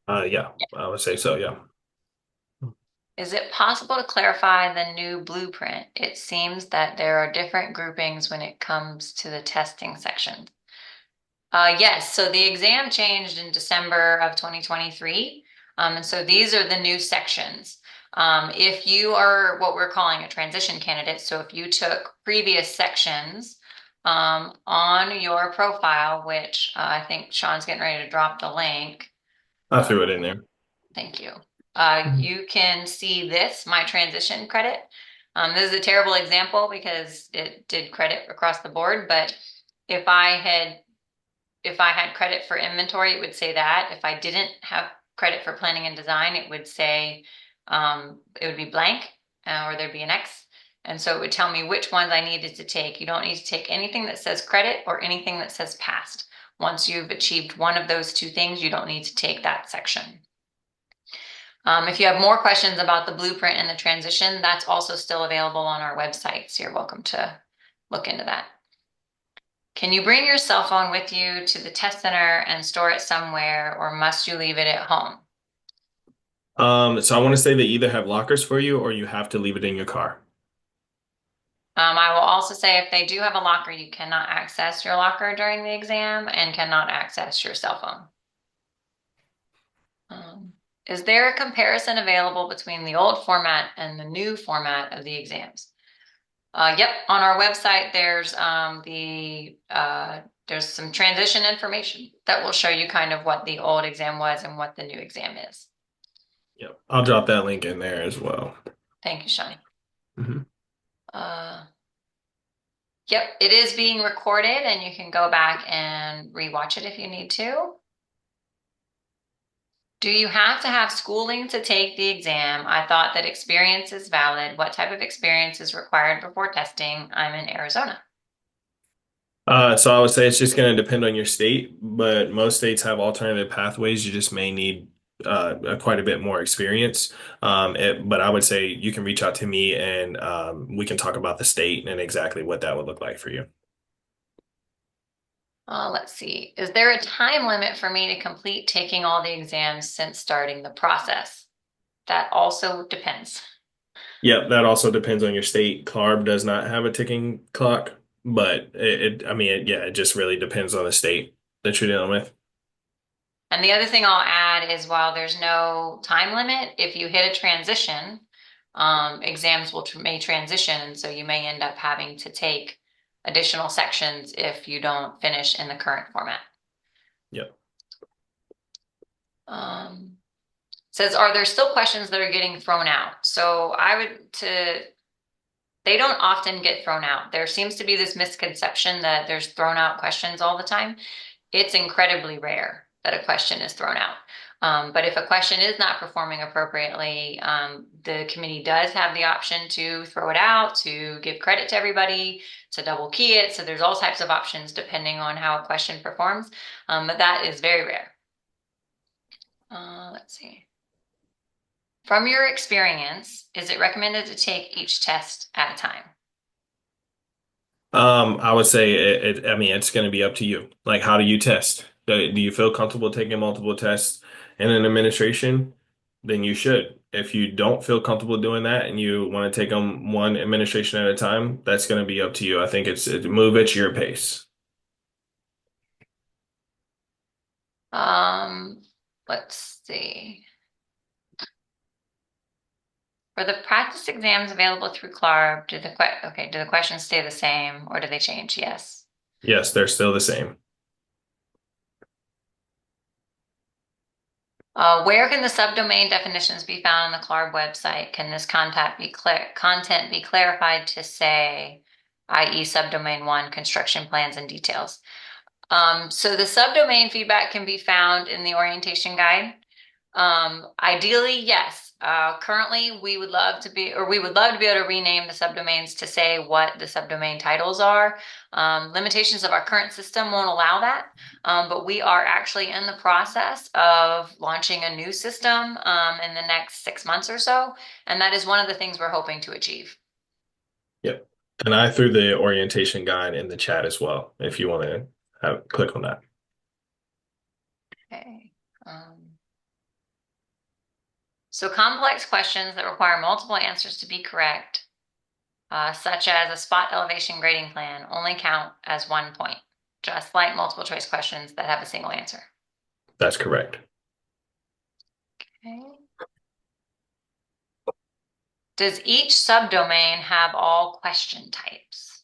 Yeah, I would say so, yeah.
Is it possible to clarify the new blueprint? It seems that there are different groupings when it comes to the testing section. Yes, so the exam changed in December of 2023. And so these are the new sections. If you are what we're calling a transition candidate, so if you took previous sections on your profile, which I think Sean's getting ready to drop the link.
I threw it in there.
Thank you. You can see this, my transition credit. This is a terrible example because it did credit across the board, but if if I had credit for inventory, it would say that. If I didn't have credit for planning and design, it would say, it would be blank, or there'd be an X. And so it would tell me which ones I needed to take. You don't need to take anything that says credit or anything that says passed. Once you've achieved one of those two things, you don't need to take that section. If you have more questions about the blueprint and the transition, that's also still available on our website. So you're welcome to look into that. Can you bring your cell phone with you to the test center and store it somewhere, or must you leave it at home?
So I want to say they either have lockers for you or you have to leave it in your car.
I will also say if they do have a locker, you cannot access your locker during the exam and cannot access your cell phone. Is there a comparison available between the old format and the new format of the exams? Yep, on our website, there's some transition information that will show you kind of what the old exam was and what the new exam is.
Yep. I'll drop that link in there as well.
Thank you, Shawnee.
Mhm.
Yep, it is being recorded and you can go back and rewatch it if you need to. Do you have to have schooling to take the exam? I thought that experience is valid. What type of experience is required before testing? I'm in Arizona.
So I would say it's just going to depend on your state, but most states have alternative pathways. You just may need quite a bit more experience. But I would say you can reach out to me and we can talk about the state and exactly what that would look like for you.
Let's see. Is there a time limit for me to complete taking all the exams since starting the process? That also depends.
Yep, that also depends on your state. CLARB does not have a ticking clock, but I mean, yeah, it just really depends on the state that you're dealing with.
And the other thing I'll add is while there's no time limit, if you hit a transition, exams may transition. And so you may end up having to take additional sections if you don't finish in the current format.
Yep.
Says, are there still questions that are getting thrown out? So they don't often get thrown out. There seems to be this misconception that there's thrown out questions all the time. It's incredibly rare that a question is thrown out. But if a question is not performing appropriately, the committee does have the option to throw it out, to give credit to everybody, to double key it. So there's all types of options depending on how a question performs. But that is very rare. Let's see. From your experience, is it recommended to take each test at a time?
I would say I mean, it's going to be up to you. Like, how do you test? Do you feel comfortable taking multiple tests in an administration? Then you should. If you don't feel comfortable doing that and you want to take them one administration at a time, that's going to be up to you. I think it's move at your pace.
Um, let's see. For the practice exams available through CLARB, do the questions stay the same or do they change? Yes.
Yes, they're still the same.
Where can the subdomain definitions be found on the CLARB website? Can this content be clarified to say, i.e. subdomain 1, construction plans and details? So the subdomain feedback can be found in the orientation guide. Ideally, yes. Currently, we would love to be able to rename the subdomains to say what the subdomain titles are. Limitations of our current system won't allow that, but we are actually in the process of launching a new system in the next 6 months or so, and that is one of the things we're hoping to achieve.
Yep. And I threw the orientation guide in the chat as well, if you want to click on that.
Okay. So complex questions that require multiple answers to be correct, such as a spot elevation grading plan, only count as 1 point, just like multiple choice questions that have a single answer.
That's correct.
Okay. Does each subdomain have all question types?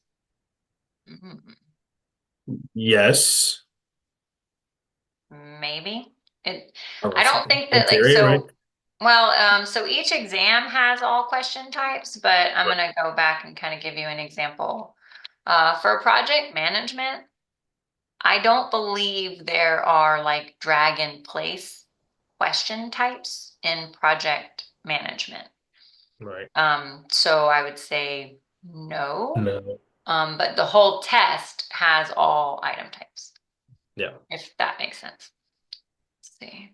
Yes.
Maybe. I don't think
In
that
theory, right?
so each exam has all question types, but I'm going to go back and kind of give you an example. For project management, I don't believe there are like drag and place question types in project management.
Right.
So I would say no.
No.
But the whole test has all item types,
Yeah.
if that makes sense. Let's see.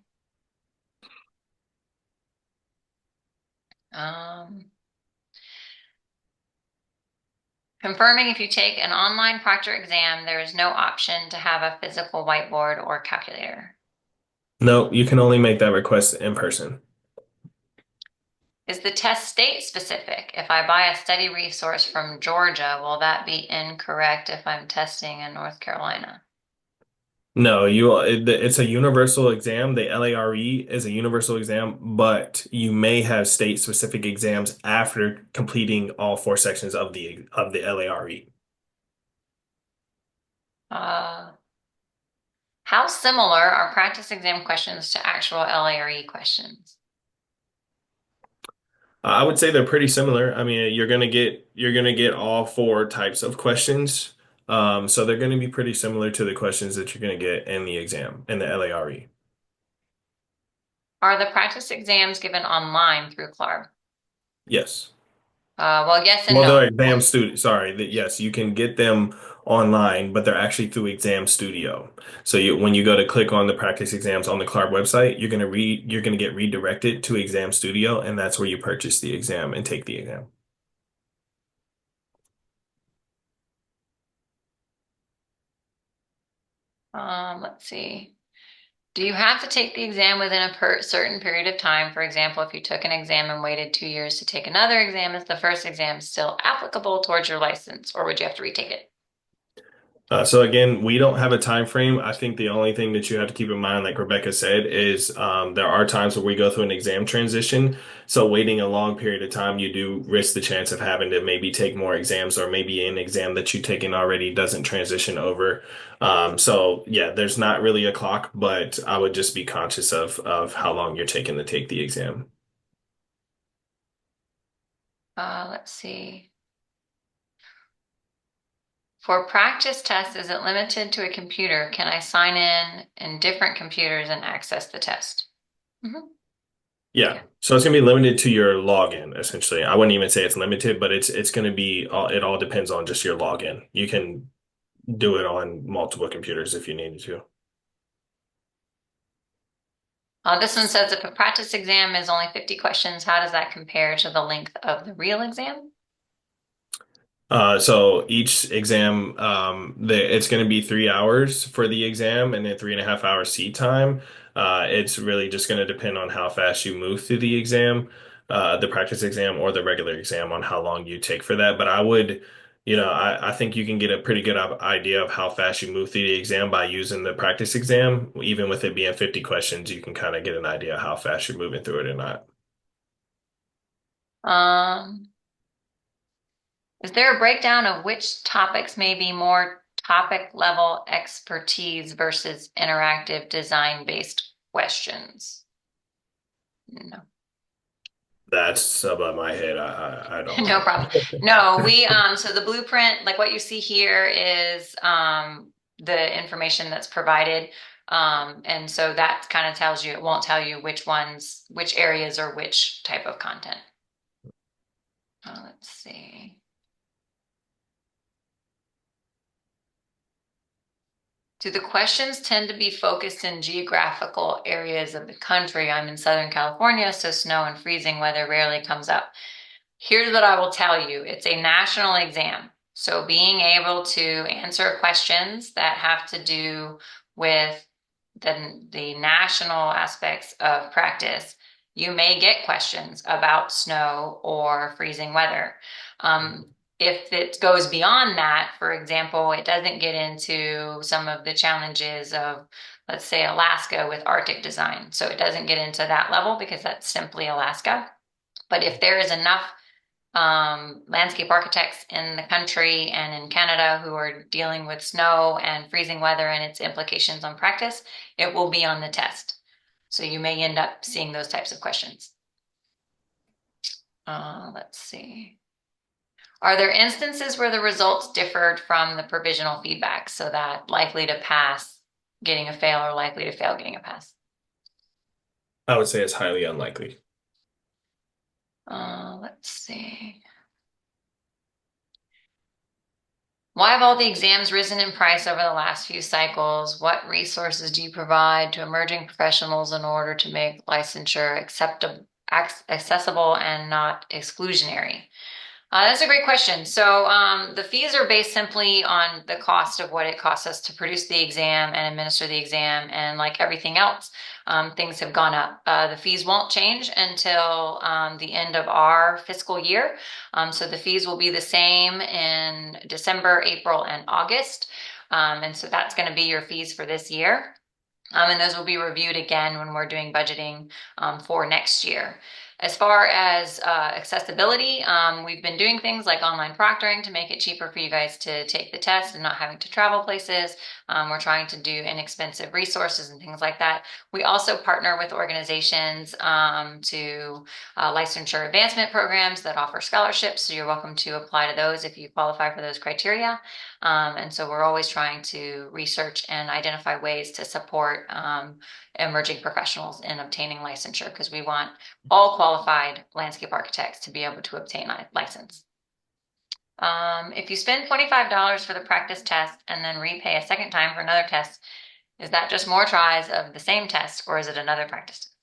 Um, Confirming if you take an online proctor exam, there is no option to have a physical whiteboard or calculator.
No, you can only make that request in person.
Is the test state specific? If I buy a study resource from Georgia, will that be incorrect if I'm testing in North Carolina?
No, it's a universal exam. The LARE is a universal exam, but you may have state-specific exams after completing all four sections of the LARE.
Uh, how similar are practice exam questions to actual LARE questions?
I would say they're pretty similar. I mean, you're gonna get all four types of questions. So they're gonna be pretty similar to the questions that you're gonna get in the exam in the LARE.
Are the practice exams given online through CLARB?
Yes.
Well, yes and
Well,
no.
they're exam student. Sorry, that yes, you can get them online, but they're actually through Exam Studio. So when you go to click on the practice exams on the CLARB website, you're gonna get redirected to Exam Studio, and that's where you purchase the exam and take the exam.
Let's see. Do you have to take the exam within a certain period of time? For example, if you took an exam and waited 2 years to take another exam, is the first exam still applicable towards your license, or would you have to retake it?
So again, we don't have a time frame. I think the only thing that you have to keep in mind, like Rebecca said, is there are times where we go through an exam transition. So waiting a long period of time, you do risk the chance of having to maybe take more exams, or maybe an exam that you've taken already doesn't transition over. So yeah, there's not really a clock, but I would just be conscious of how long you're taking to take the exam.
Let's see. For practice tests, is it limited to a computer? Can I sign in different computers and access the test? Mhm.
Yeah.
Yeah.
So it's gonna be limited to your login, essentially. I wouldn't even say it's limited, but it's gonna be it all depends on just your login. You can do it on multiple computers if you needed to.
This one says if a practice exam is only 50 questions, how does that compare to the length of the real exam?
So each exam, it's going to be 3 hours for the exam and then 3.5 hours seat time. It's really just going to depend on how fast you move through the exam, the practice exam or the regular exam on how long you take for that. But I think you can get a pretty good idea of how fast you move through the exam by using the practice exam. Even with it being 50 questions, you can kind of get an idea of how fast you're moving through it or not.
Um, is there a breakdown of which topics may be more topic level expertise versus interactive design based questions? No.
That's above my head. I don't
No
know.
problem. No, so the blueprint, like what you see here is the information that's provided. And so that kind of tells you, it won't tell you which areas or which type of content. Let's see. Do the questions tend to be focused in geographical areas of the country? I'm in Southern California, so snow and freezing weather rarely comes up. Here's what I will tell you. It's a national exam. So being able to answer questions that have to do with the national aspects of practice, you may get questions about snow or freezing weather. If it goes beyond that, for example, it doesn't get into some of the challenges of, let's say, Alaska with Arctic design. So it doesn't get into that level because that's simply Alaska. But if there is enough landscape architects in the country and in Canada who are dealing with snow and freezing weather and its implications on practice, it will be on the test. So you may end up seeing those types of questions. Let's see. Are there instances where the results differed from the provisional feedback so that likely to pass getting a fail or likely to fail getting a pass?
I would say it's highly unlikely.
Let's see. Why have all the exams risen in price over the last few cycles? What resources do you provide to emerging professionals in order to make licensure accessible and not exclusionary? That's a great question. So the fees are based simply on the cost of what it costs us to produce the exam and administer the exam. And like everything else, things have gone up. The fees won't change until the end of our fiscal year. So the fees will be the same in December, April, and August. And so that's going to be your fees for this year. And those will be reviewed again when we're doing budgeting for next year. As far as accessibility, we've been doing things like online proctoring to make it cheaper for you guys to take the test and not having to travel places. We're trying to do inexpensive resources and things like that. We also partner with organizations to licensure advancement programs that offer scholarships. So you're welcome to apply to those if you qualify for those criteria. And so we're always trying to research and identify ways to support emerging professionals in obtaining licensure because we want all qualified landscape architects to be able to obtain a license. If you spend $25 for the practice test and then repay a second time for another test, is that just more tries of the same test or is it another practice test?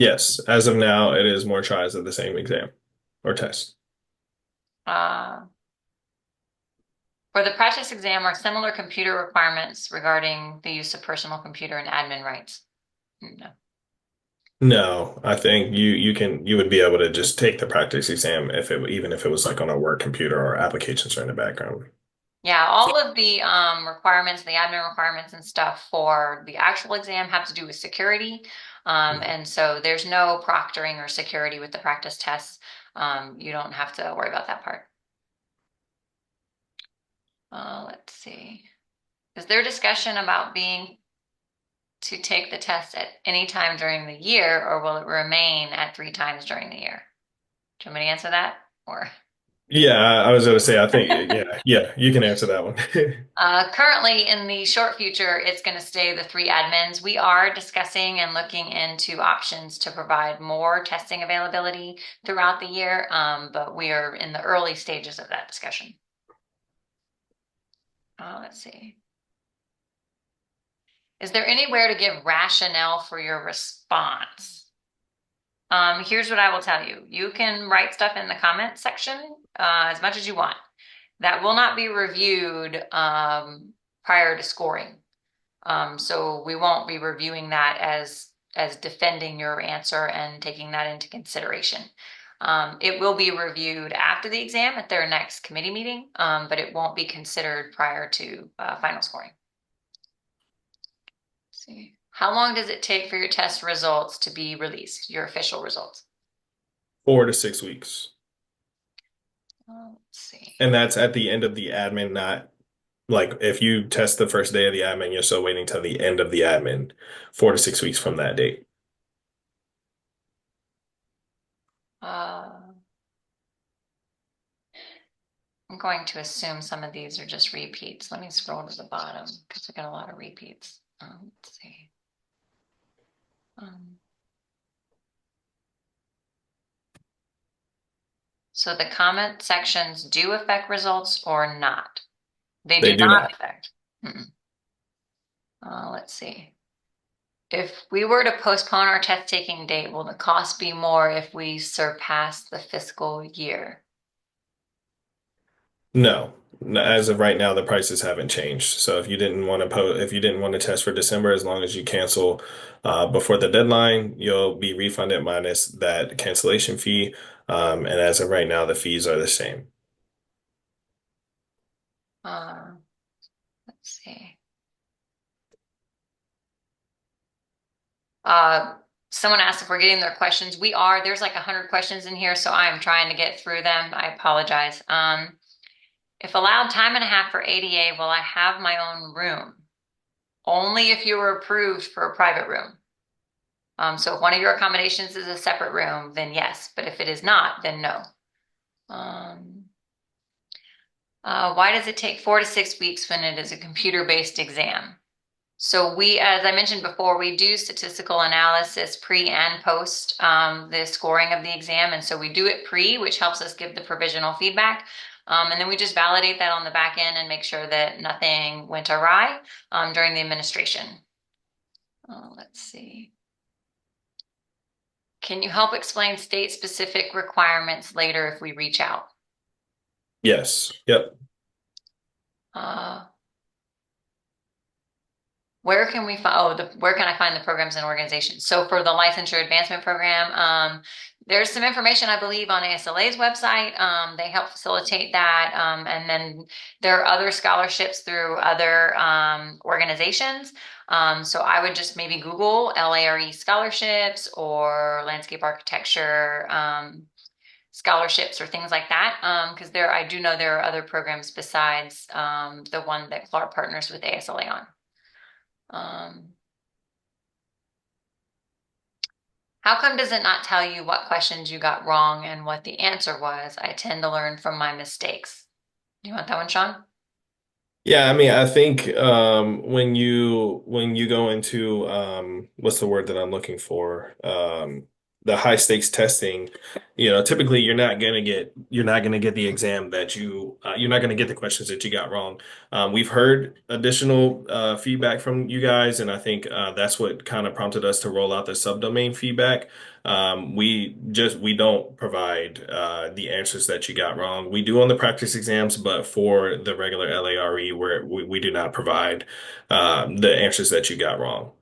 Yes, as of now, it is more tries of the same exam or test.
Uh, for the practice exam, are similar computer requirements regarding the use of personal computer and admin rights? No.
No, I think you would be able to just take the practice exam if it even if it was like on a work computer or applications are in the background.
Yeah, all of the requirements, the admin requirements and stuff for the actual exam have to do with security. And so there's no proctoring or security with the practice tests. You don't have to worry about that part. Let's see. Is there discussion about being to take the test at any time during the year, or will it remain at 3 times during the year? Do you want me to answer that? Or
Yeah, I was going to say, I think, yeah, you can answer that one.
currently, in the short future, it's going to stay the 3 admins. We are discussing and looking into options to provide more testing availability throughout the year, but we are in the early stages of that discussion. Let's see. Is there anywhere to give rationale for your response? Here's what I will tell you. You can write stuff in the comment section as much as you want. That will not be reviewed prior to scoring. So we won't be reviewing that as defending your answer and taking that into consideration. It will be reviewed after the exam at their next committee meeting, but it won't be considered prior to final scoring. Let's see. How long does it take for your test results to be released, your official results?
4 to 6 weeks.
Let's see.
And that's at the end of the admin, not like if you test the first day of the admin, you're still waiting till the end of the admin, 4 to 6 weeks from that date.
Uh, I'm going to assume some of these are just repeats. Let me scroll to the bottom because we got a lot of repeats. Let's see. So the comment sections do affect results or not? They
They
do
do
not
not.
affect. Let's see. If we were to postpone our test taking date, will the cost be more if we surpass the fiscal year?
No. As of right now, the prices haven't changed. So if you didn't want to test for December, as long as you cancel before the deadline, you'll be refunded minus that cancellation fee. And as of right now, the fees are the same.
Uh, let's see. Someone asked if we're getting their questions. We are. There's like 100 questions in here, so I am trying to get through them. I apologize. If allowed time and a half for ADA, will I have my own room? Only if you were approved for a private room. So if one of your accommodations is a separate room, then yes. But if it is not, then no. Why does it take 4 to 6 weeks when it is a computer-based exam? So we, as I mentioned before, we do statistical analysis pre and post the scoring of the exam. And so we do it pre, which helps us give the provisional feedback. And then we just validate that on the back end and make sure that nothing went awry during the administration. Let's see. Can you help explain state-specific requirements later if we reach out?
Yes. Yep.
Uh, Where can we find, where can I find the programs and organizations? So for the licensure advancement program, there's some information, I believe, on ASLA's website. They help facilitate that. And then there are other scholarships through other organizations. So I would just maybe Google LARE scholarships or landscape architecture scholarships or things like that. Because I do know there are other programs besides the one that Clark partners with ASLA on. How come does it not tell you what questions you got wrong and what the answer was? I tend to learn from my mistakes. Do you want that one, Sean?
Yeah, I mean, I think when you go into what's the word that I'm looking for? The high stakes testing, typically you're not gonna get the exam that you're not gonna get the questions that you got wrong. We've heard additional feedback from you guys, and I think that's what kind of prompted us to roll out the subdomain feedback. We don't provide the answers that you got wrong. We do on the practice exams, but for the regular LARE, where we do not provide the answers that you got wrong.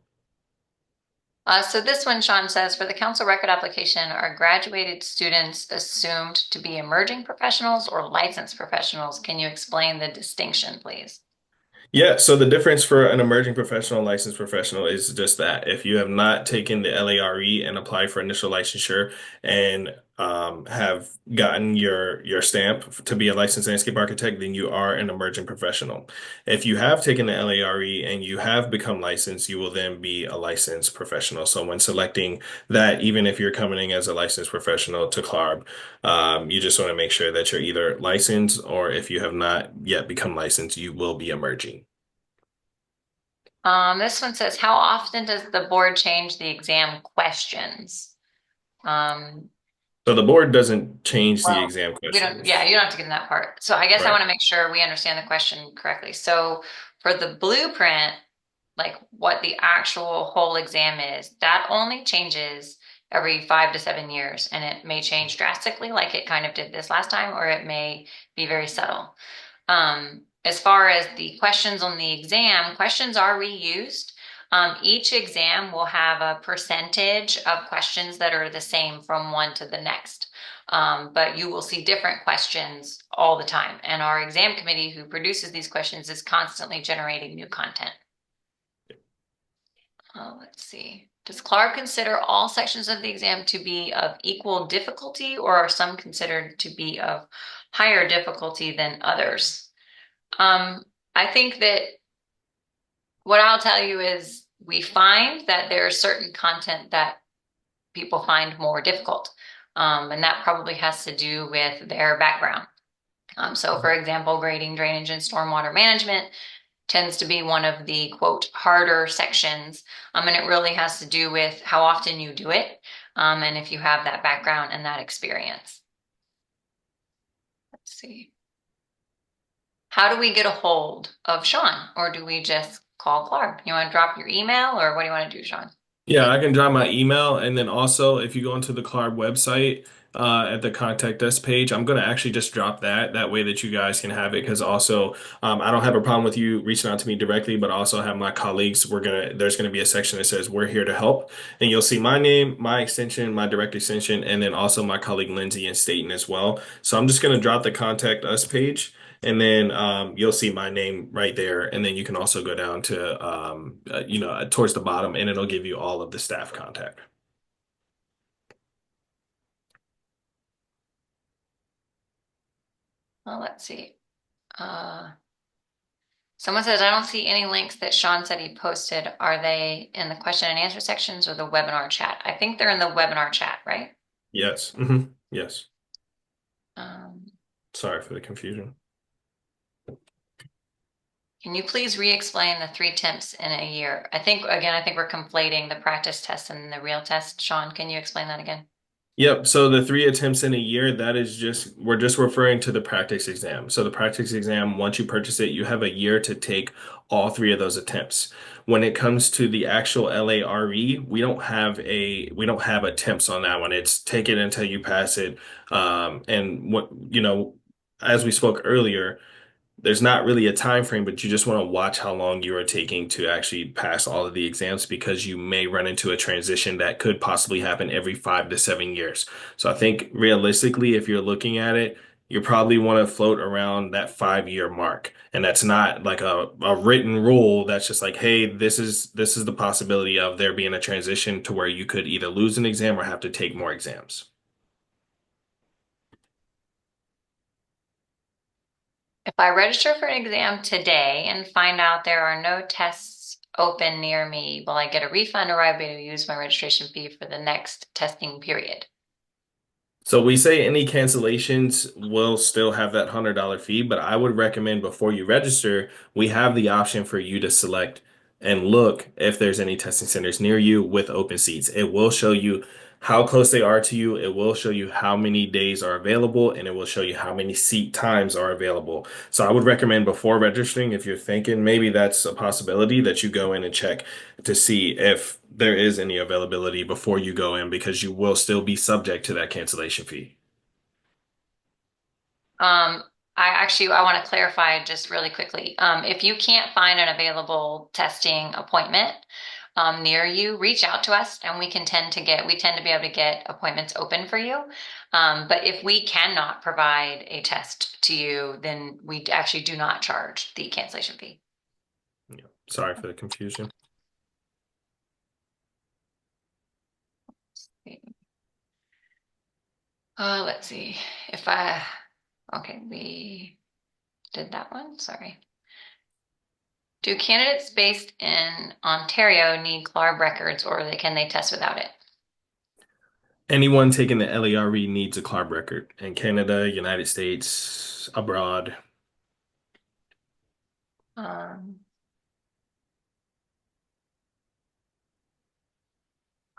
So this one, Sean says, for the council record application, are graduated students assumed to be emerging professionals or licensed professionals? Can you explain the distinction, please?
Yeah, so the difference for an emerging professional, licensed professional is just that. If you have not taken the LARE and applied for initial licensure and have gotten your stamp to be a licensed landscape architect, then you are an emerging professional. If you have taken the LARE and you have become licensed, you will then be a licensed professional. So when selecting that, even if you're coming in as a licensed professional to CLARB, you just want to make sure that you're either licensed or if you have not yet become licensed, you will be emerging.
This one says, how often does the board change the exam questions? Um,
So the board doesn't change the
Well,
exam
we don't, yeah,
questions.
you don't have to get in that part. So I guess I
Right.
want to make sure we understand the question correctly. So for the blueprint, like what the actual whole exam is, that only changes every 5 to 7 years. And it may change drastically, like it kind of did this last time, or it may be very subtle. As far as the questions on the exam, questions are reused. Each exam will have a percentage of questions that are the same from one to the next. But you will see different questions all the time. And our exam committee who produces these questions is constantly generating new content. Let's see. Does CLARB consider all sections of the exam to be of equal difficulty, or are some considered to be of higher difficulty than others? I think that what I'll tell you is we find that there's certain content that people find more difficult. And that probably has to do with their background. So for example, grading, drainage, and stormwater management tends to be one of the quote harder sections. And it really has to do with how often you do it. And if you have that background and that experience. Let's see. How do we get a hold of Sean, or do we just call Clark? You want to drop your email, or what do you want to do, Sean?
Yeah, I can drop my email. And then also, if you go into the CLARB website at the contact us page, I'm going to actually just drop that. That way that you guys can have it. Because also, I don't have a problem with you reaching out to me directly, but I also have my colleagues. There's going to be a section that says we're here to help. And you'll see my name, my extension, my direct extension, and then also my colleague Lindsay and Staten as well. So I'm just going to drop the contact us page. And then you'll see my name right there. And then you can also go down to, towards the bottom and it'll give you all of the staff contact.
Well, let's see. Someone says, I don't see any links that Sean said he posted. Are they in the question and answer sections or the webinar chat? I think they're in the webinar chat, right?
Yes. Yes.
Um,
Sorry for the confusion.
Can you please re-explain the 3 attempts in a year? I think, again, I think we're conflating the practice test and the real test. Sean, can you explain that again?
Yep. So the 3 attempts in a year, that is just, we're just referring to the practice exam. So the practice exam, once you purchase it, you have a year to take all 3 of those attempts. When it comes to the actual LARE, we don't have attempts on that one. It's take it until you pass it. And what, as we spoke earlier, there's not really a time frame, but you just want to watch how long you are taking to actually pass all of the exams because you may run into a transition that could possibly happen every 5 to 7 years. So I think realistically, if you're looking at it, you probably want to float around that 5 year mark. And that's not like a written rule that's just like, hey, this is the possibility of there being a transition to where you could either lose an exam or have to take more exams.
If I register for an exam today and find out there are no tests open near me, will I get a refund or will I be able to use my registration fee for the next testing period?
So we say any cancellations will still have that $100 fee, but I would recommend before you register, we have the option for you to select and look if there's any testing centers near you with open seats. It will show you how close they are to you. It will show you how many days are available, and it will show you how many seat times are available. So I would recommend before registering, if you're thinking maybe that's a possibility, that you go in and check to see if there is any availability before you go in because you will still be subject to that cancellation fee.
Um, I want to clarify just really quickly. If you can't find an available testing appointment near you, reach out to us and we tend to be able to get appointments open for you. But if we cannot provide a test to you, then we actually do not charge the cancellation fee.
Yeah. Sorry for the confusion.
Let's see okay, we did that one. Sorry. Do candidates based in Ontario need CLARB records or can they test without it?
Anyone taking the LERE needs a CLARB record in Canada, United States, abroad.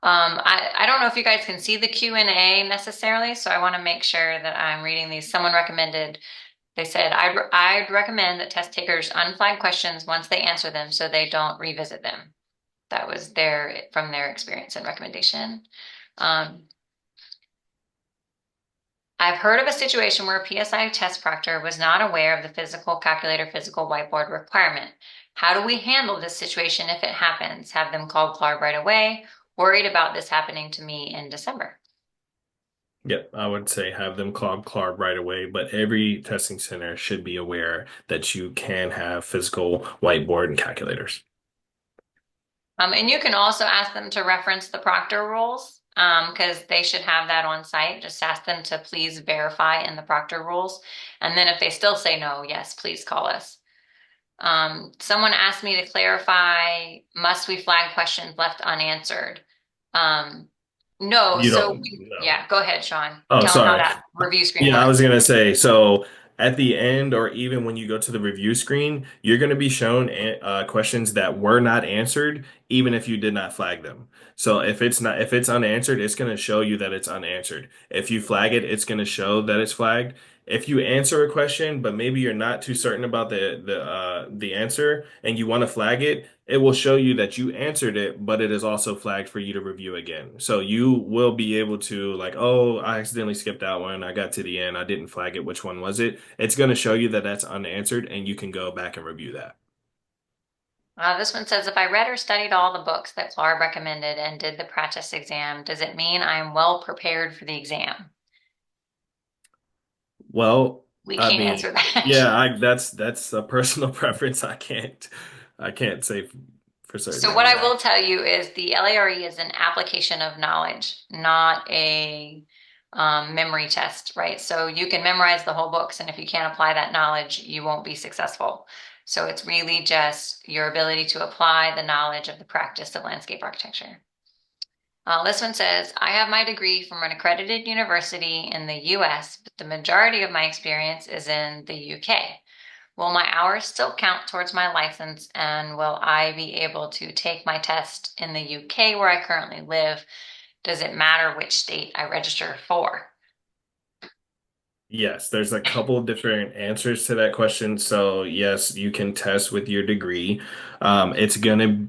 Um, I don't know if you guys can see the Q&A necessarily, so I want to make sure that I'm reading these. Someone recommended, they said, I'd recommend that test takers unflag questions once they answer them so they don't revisit them. That was from their experience and recommendation. Um, I've heard of a situation where a PSI test proctor was not aware of the physical calculator, physical whiteboard requirement. How do we handle this situation if it happens? Have them call CLARB right away? Worried about this happening to me in December.
Yep, I would say have them CLARB right away, but every testing center should be aware that you can have physical whiteboard and calculators.
And you can also ask them to reference the proctor rules because they should have that on site. Just ask them to please verify in the proctor rules. And then if they still say no, yes, please call us. Someone asked me to clarify, must we flag questions left unanswered? Um, no,
You
so
don't know.
yeah, go ahead, Sean.
Oh,
Tell them how
sorry.
that review screen
Yeah, I was
works.
gonna say, so at the end or even when you go to the review screen, you're gonna be shown questions that were not answered, even if you did not flag them. So if it's unanswered, it's gonna show you that it's unanswered. If you flag it, it's gonna show that it's flagged. If you answer a question, but maybe you're not too certain about the answer and you want to flag it, it will show you that you answered it, but it is also flagged for you to review again. So you will be able to like, oh, I accidentally skipped that one. I got to the end. I didn't flag it. Which one was it? It's going to show you that that's unanswered and you can go back and review that.
This one says, if I read or studied all the books that Clara recommended and did the practice exam, does it mean I am well prepared for the exam?
Well,
We
I
can't
mean,
answer that.
yeah, that's a personal preference. I can't say for certain
So what
on
I
that.
will tell you is the LARE is an application of knowledge, not a memory test, right? So you can memorize the whole books, and if you can't apply that knowledge, you won't be successful. So it's really just your ability to apply the knowledge of the practice of landscape architecture. This one says, I have my degree from an accredited university in the US, but the majority of my experience is in the UK. Will my hours still count towards my license? And will I be able to take my test in the UK where I currently live? Does it matter which state I register for?
Yes, there's a couple of different answers to that question. So yes, you can test with your degree. It's gonna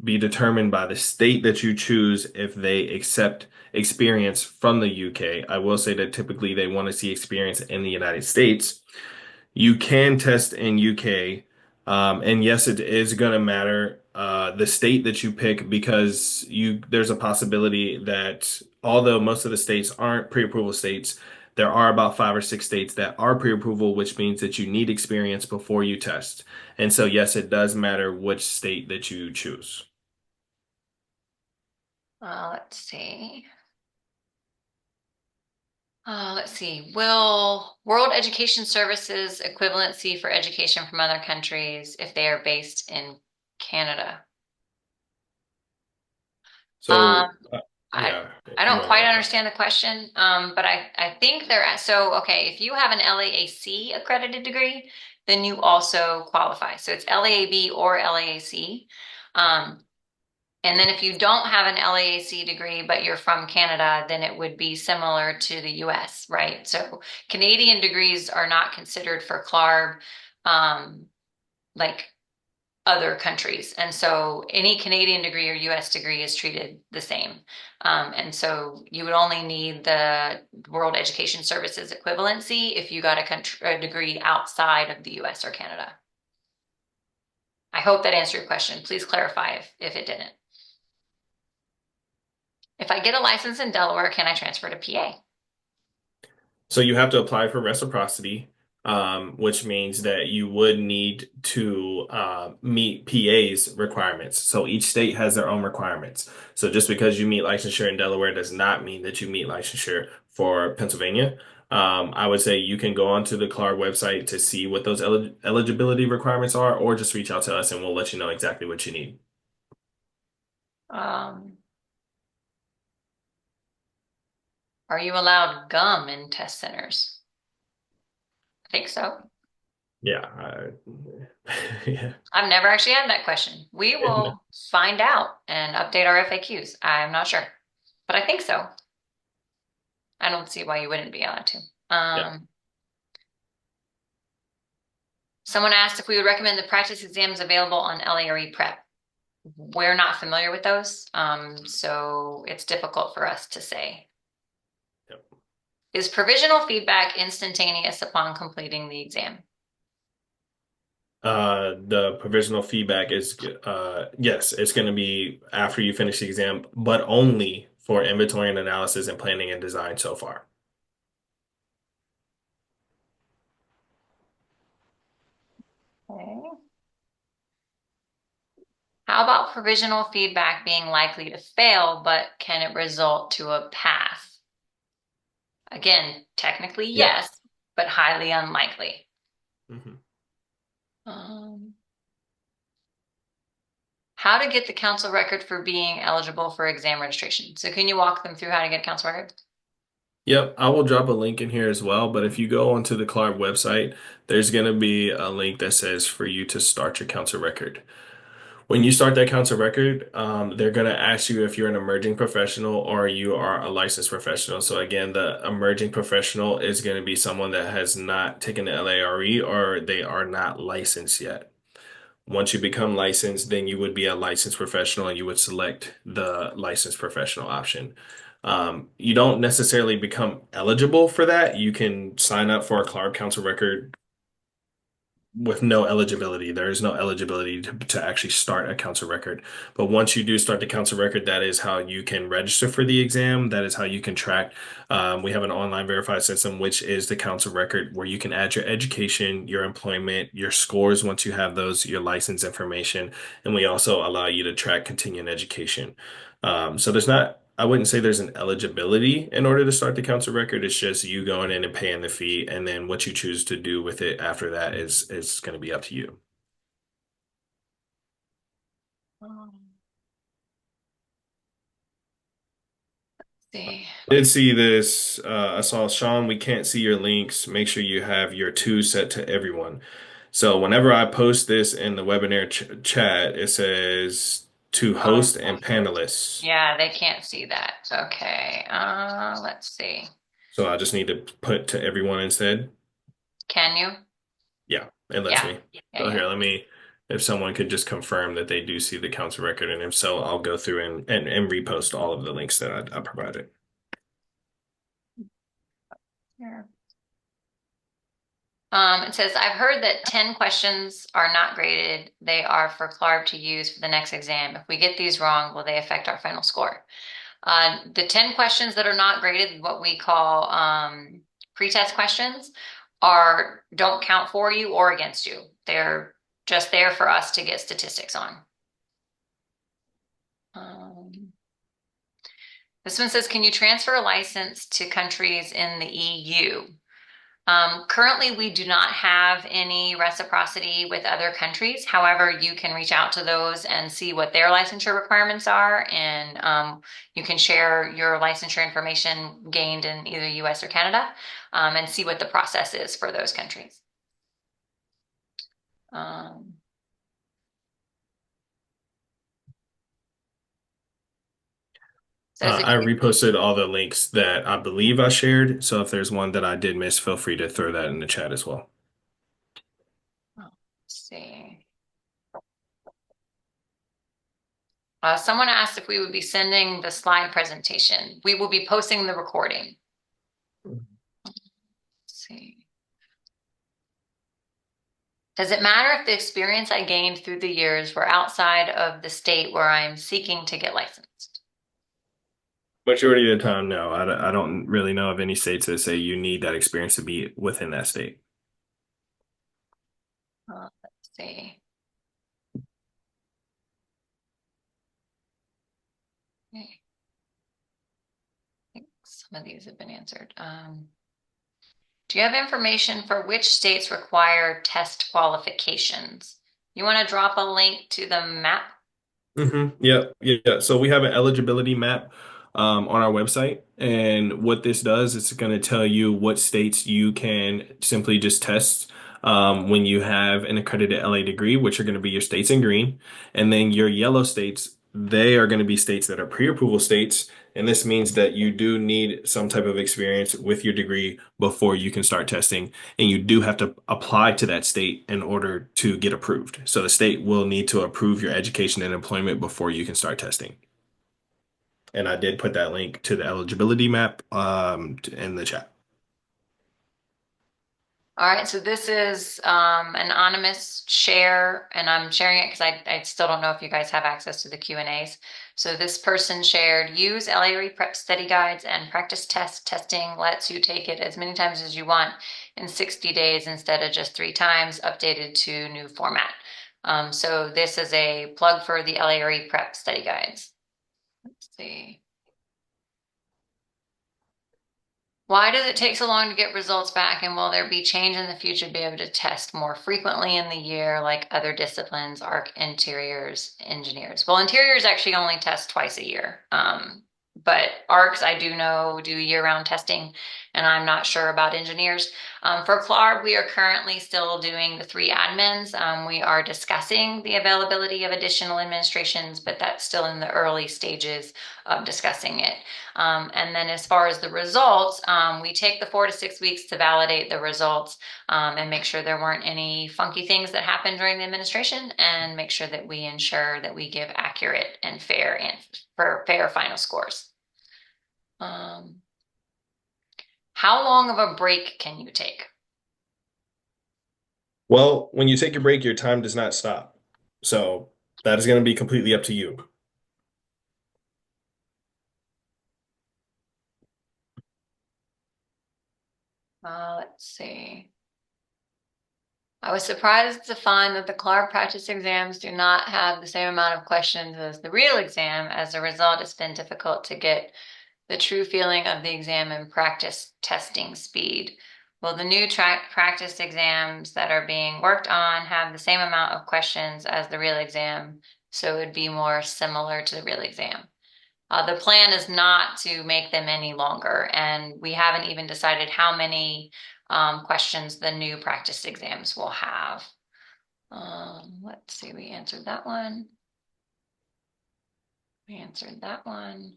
be determined by the state that you choose if they accept experience from the UK. I will say that typically they want to see experience in the United States. You can test in UK, and yes, it is going to matter the state that you pick because you there's a possibility that although most of the states aren't pre-approval states, there are about 5 or 6 states that are pre-approval, which means that you need experience before you test. And so, yes, it does matter which state that you choose.
Let's see. Let's see. Will World Education Services equivalency for education from other countries if they are based in Canada? Um,
So,
I
yeah,
I
you
don't
want to
quite
go first.
understand the question, but I think they're so okay. If you have an LAAC accredited degree, then you also qualify. So it's LAAB or LAAC. Um, and then if you don't have an LAAC degree, but you're from Canada, then it would be similar to the US, right? So Canadian degrees are not considered for CLARB, like other countries. And so any Canadian degree or US degree is treated the same. And so you would only need the World Education Services equivalency if you got a degree outside of the US or Canada. I hope that answered your question. Please clarify if it didn't. If I get a license in Delaware, can I transfer to PA?
So you have to apply for reciprocity, which means that you would need to meet PA's requirements. So each state has their own requirements. So just because you meet licensure in Delaware does not mean that you meet licensure for Pennsylvania. I would say you can go onto the CLAR website to see what those eligibility requirements are, or just reach out to us and we'll let you know exactly what you need.
Um, are you allowed gum in test centers? I think so.
Yeah. Yeah.
I've never actually had that question. We will find out and update our FAQs. I'm not sure, but I think so. I don't see why you wouldn't be allowed to.
Yeah.
Someone asked if we would recommend the practice exams available on LARE Prep. We're not familiar with those, so it's difficult for us to say.
Yep.
Is provisional feedback instantaneous upon completing the exam?
The provisional feedback is yes, it's going to be after you finish the exam, but only for inventory and analysis and planning and design so far.
Okay. How about provisional feedback being likely to fail, but can it result to a pass? Again, technically
Yeah.
yes, but highly unlikely.
Mhm.
Um, how to get the council record for being eligible for exam registration. So can you walk them through how to get a council record?
Yep, I will drop a link in here as well, but if you go onto the CLARB website, there's going to be a link that says for you to start your council record. When you start that council record, they're going to ask you if you're an emerging professional or you are a licensed professional. So again, the emerging professional is going to be someone that has not taken the LARE or they are not licensed yet. Once you become licensed, then you would be a licensed professional and you would select the licensed professional option. You don't necessarily become eligible for that. You can sign up for a CLARB council record with no eligibility. There is no eligibility to actually start a council record. But once you do start the council record, that is how you can register for the exam. That is how you can track. We have an online verified system, which is the council record, where you can add your education, your employment, your scores once you have those, your license information. And we also allow you to track continuing education. So there's not, I wouldn't say there's an eligibility in order to start the council record. It's just you going in and paying the fee, and then what you choose to do with it after that is going to be up to you.
Um, See.
Did see this. I saw Sean, we can't see your links. Make sure you have your two set to everyone. So whenever I post this in the webinar chat, it says to
Oh,
host and panelists.
yeah, they can't see that. Okay. Let's see.
So I just need to put to everyone instead.
Can you?
Yeah, it lets
Yeah.
me.
Yeah,
So
yeah.
here, let me, if someone could just confirm that they do see the council record, and if so, I'll go through and repost all of the links that I provided.
Yeah. It says, I've heard that 10 questions are not graded. They are for CLARB to use for the next exam. If we get these wrong, will they affect our final score? The 10 questions that are not graded, what we call pretest questions, don't count for you or against you. They're just there for us to get statistics on. This one says, can you transfer a license to countries in the EU? Currently, we do not have any reciprocity with other countries. However, you can reach out to those and see what their licensure requirements are, and you can share your licensure information gained in either US or Canada, and see what the process is for those countries. Um, Says if
I
you,
reposted all the links that I believe I shared. So if there's one that I did miss, feel free to throw that in the chat as well.
oh, let's see. Someone asked if we would be sending the slide presentation. We will be posting the recording. Let's see. Does it matter if the experience I gained through the years were outside of the state where I'm seeking to get licensed?
Majority of the time, no. I don't really know of any states that say you need that experience to be within that state.
Let's see. Okay. I think some of these have been answered. Do you have information for which states require test qualifications? You want to drop a link to the map?
Yeah, yeah. So we have an eligibility map on our website, and what this does is it's going to tell you what states you can simply just test when you have an accredited LA degree, which are going to be your states in green, and then your yellow states. They are going to be states that are pre-approval states, and this means that you do need some type of experience with your degree before you can start testing, and you do have to apply to that state in order to get approved. So the state will need to approve your education and employment before you can start testing. And I did put that link to the eligibility map in the chat.
All right, so this is an anonymous share, and I'm sharing it because I still don't know if you guys have access to the Q&As. So this person shared, use LARE prep study guides and practice testing lets you take it as many times as you want in 60 days instead of just 3 times, updated to new format. So this is a plug for the LARE prep study guides. Let's see. Why does it take so long to get results back, and will there be change in the future to be able to test more frequently in the year like other disciplines, arc interiors, engineers? Well, interiors actually only test twice a year. But arcs, I do know, do year-round testing, and I'm not sure about engineers. For CLARB, we are currently still doing the 3 admins. We are discussing the availability of additional administrations, but that's still in the early stages of discussing it. And then as far as the results, we take the 4 to 6 weeks to validate the results and make sure there weren't any funky things that happened during the administration, and make sure that we ensure that we give accurate and fair final scores. How long of a break can you take?
Well, when you take your break, your time does not stop. So that is going to be completely up to you.
Let's see. I was surprised to find that the CLARB practice exams do not have the same amount of questions as the real exam. As a result, it's been difficult to get the true feeling of the exam and practice testing speed. Will the new practice exams that are being worked on have the same amount of questions as the real exam, so it would be more similar to the real exam? The plan is not to make them any longer, and we haven't even decided how many questions the new practice exams will have. Let's see, we answered that one. We answered that one.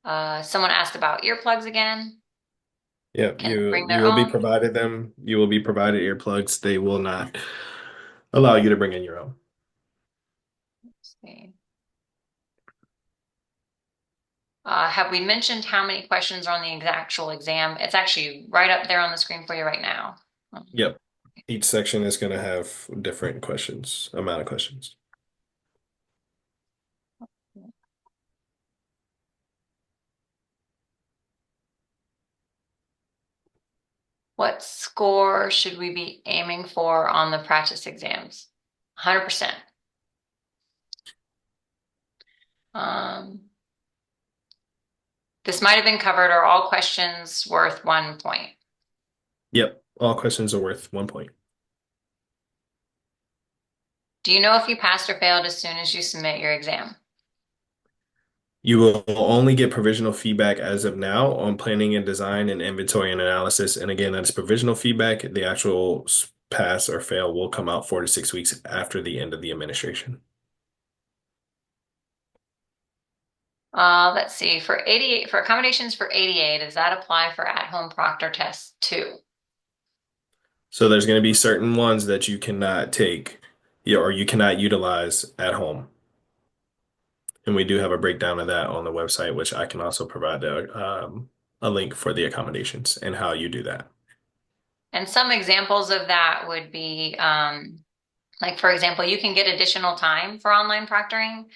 Someone asked about earplugs again.
Yep,
Can they bring
you
their
will be
own?
provided them. You will be provided earplugs. They will not allow you to bring in your own.
Let's see. Have we mentioned how many questions are on the actual exam? It's actually right up there on the screen for you right now.
Yep. Each section is going to have different questions, amount of questions.
What score should we be aiming for on the practice exams? 100%. This might have been covered. Are all questions worth 1 point?
Yep. All questions are worth 1 point.
Do you know if you passed or failed as soon as you submit your exam?
You will only get provisional feedback as of now on planning and design and inventory and analysis. And again, that's provisional feedback. The actual pass or fail will come out 4 to 6 weeks after the end of the administration.
Let's see. For 88, for accommodations for ADA, does that apply for at-home proctor tests too?
So there's going to be certain ones that you cannot take, yeah, or you cannot utilize at home. And we do have a breakdown of that on the website, which I can also provide a link for the accommodations and how you do that.
And some examples of that would be, like, for example, you can get additional time for online proctoring.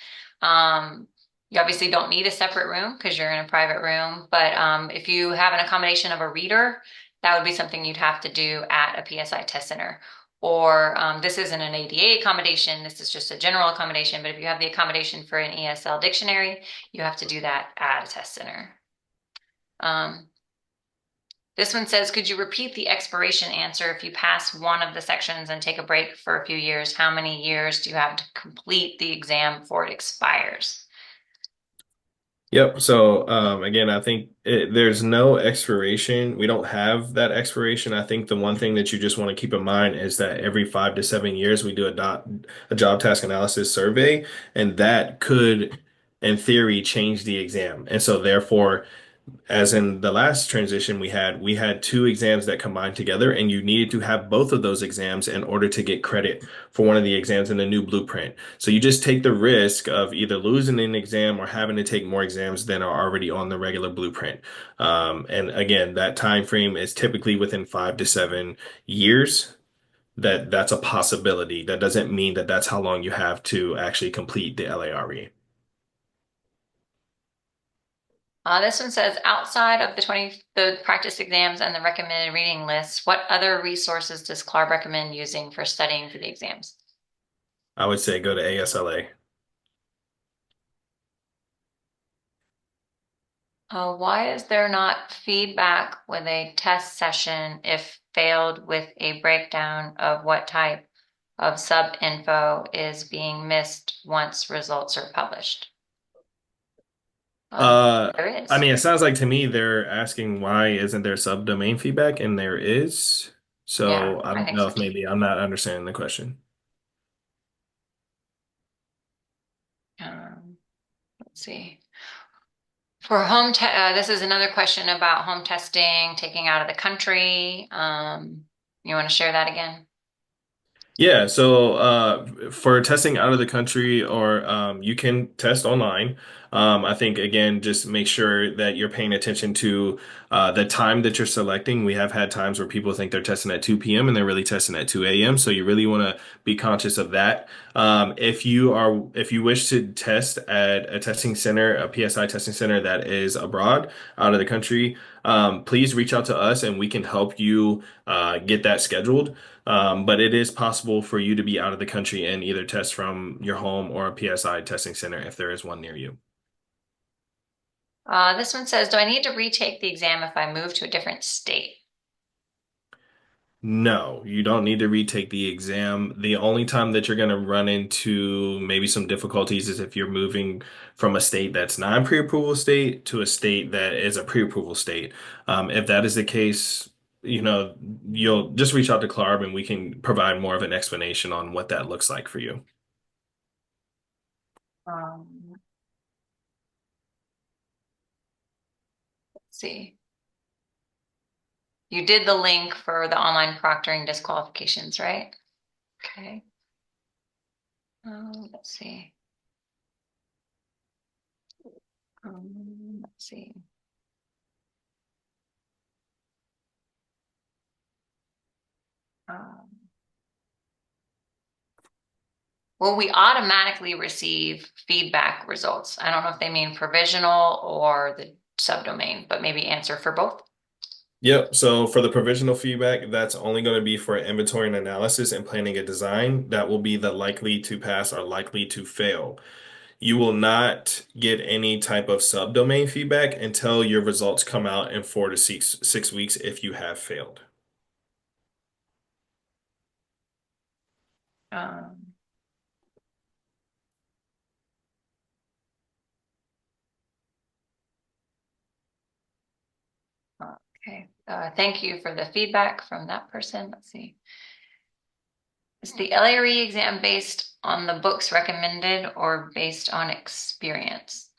You obviously don't need a separate room because you're in a private room, but if you have an accommodation of a reader, that would be something you'd have to do at a PSI test center. Or this isn't an ADA accommodation, this is just a general accommodation, but if you have the accommodation for an ESL dictionary, you have to do that at a test center. This one says, could you repeat the expiration answer if you pass one of the sections and take a break for a few years? How many years do you have to complete the exam before it expires?
Yep. So again, I think there's no expiration. We don't have that expiration. I think the one thing that you just want to keep in mind is that every 5 to 7 years we do a job task analysis survey, and that could, in theory, change the exam. And so therefore, as in the last transition we had two exams that combined together, and you needed to have both of those exams in order to get credit for one of the exams in the new blueprint. So you just take the risk of either losing an exam or having to take more exams than are already on the regular blueprint. And again, that time frame is typically within 5 to 7 years. That's a possibility. That doesn't mean that that's how long you have to actually complete the LARE.
This one says, outside of the practice exams and the recommended reading lists, what other resources does CLARB recommend using for studying for the exams?
I would say go to ASLA.
Why is there not feedback with a test session if failed with a breakdown of what type of sub info is being missed once results are published?
Uh,
There
I
is.
mean, it sounds like to me they're asking why isn't there subdomain feedback, and there is.
Yeah,
So I
I
don't
think
know
so
if
too.
maybe I'm not understanding the question.
Let's see. For this is another question about home testing, taking out of the country. You want to share that again?
Yeah, so for testing out of the country, or you can test online. I think again, just make sure that you're paying attention to the time that you're selecting. We have had times where people think they're testing at 2 p.m. and they're really testing at 2 a.m. So you really want to be conscious of that. If you wish to test at a testing center, a PSI testing center that is abroad, out of the country, please reach out to us and we can help you get that scheduled. But it is possible for you to be out of the country and either test from your home or a PSI testing center if there is one near you.
This one says, do I need to retake the exam if I move to a different state?
No, you don't need to retake the exam. The only time that you're going to run into maybe some difficulties is if you're moving from a state that's not a pre-approval state to a state that is a pre-approval state. If that is the case, you know, you'll just reach out to Clarb and we can provide more of an explanation on what that looks like for you.
Um, let's see. You did the link for the online proctoring disqualifications, right? Okay. Let's see. Let's see. Um, Will we automatically receive feedback results? I don't know if they mean provisional or the subdomain, but maybe answer for both.
Yep. So for the provisional feedback, that's only going to be for inventory and analysis and planning a design. That will be the likely to pass or likely to fail. You will not get any type of subdomain feedback until your results come out in 4 to 6 weeks if you have failed.
Um, okay. Thank you for the feedback from that person. Let's see. Is the LARE exam based on the books recommended or based on experience?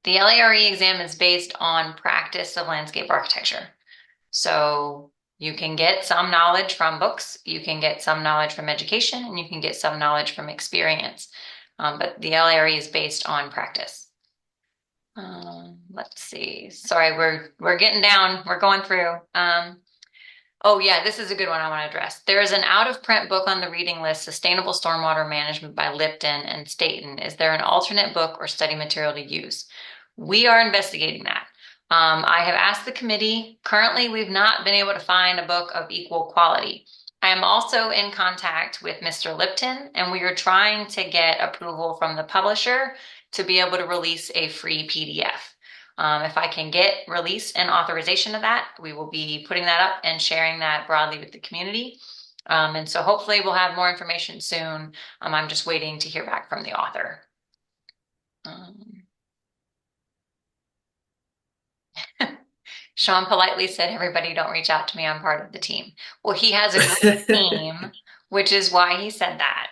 The LARE exam is based on practice of landscape architecture. So you can get some knowledge from books, you can get some knowledge from education, and you can get some knowledge from experience. But the LARE is based on practice. Let's see. Sorry, we're getting down. We're going through. Oh yeah, this is a good one I want to address. There is an out-of-print book on the reading list, Sustainable Stormwater Management by Lipton and Staten. Is there an alternate book or study material to use? We are investigating that. I have asked the committee. Currently, we've not been able to find a book of equal quality. I am also in contact with Mr. Lipton, and we are trying to get approval from the publisher to be able to release a free PDF. If I can get release and authorization of that, we will be putting that up and sharing that broadly with the community. And so hopefully we'll have more information soon. I'm just waiting to hear back from the author. Sean politely said, everybody don't reach out to me. I'm part of the team. Well, he has a great team, which is why he said that.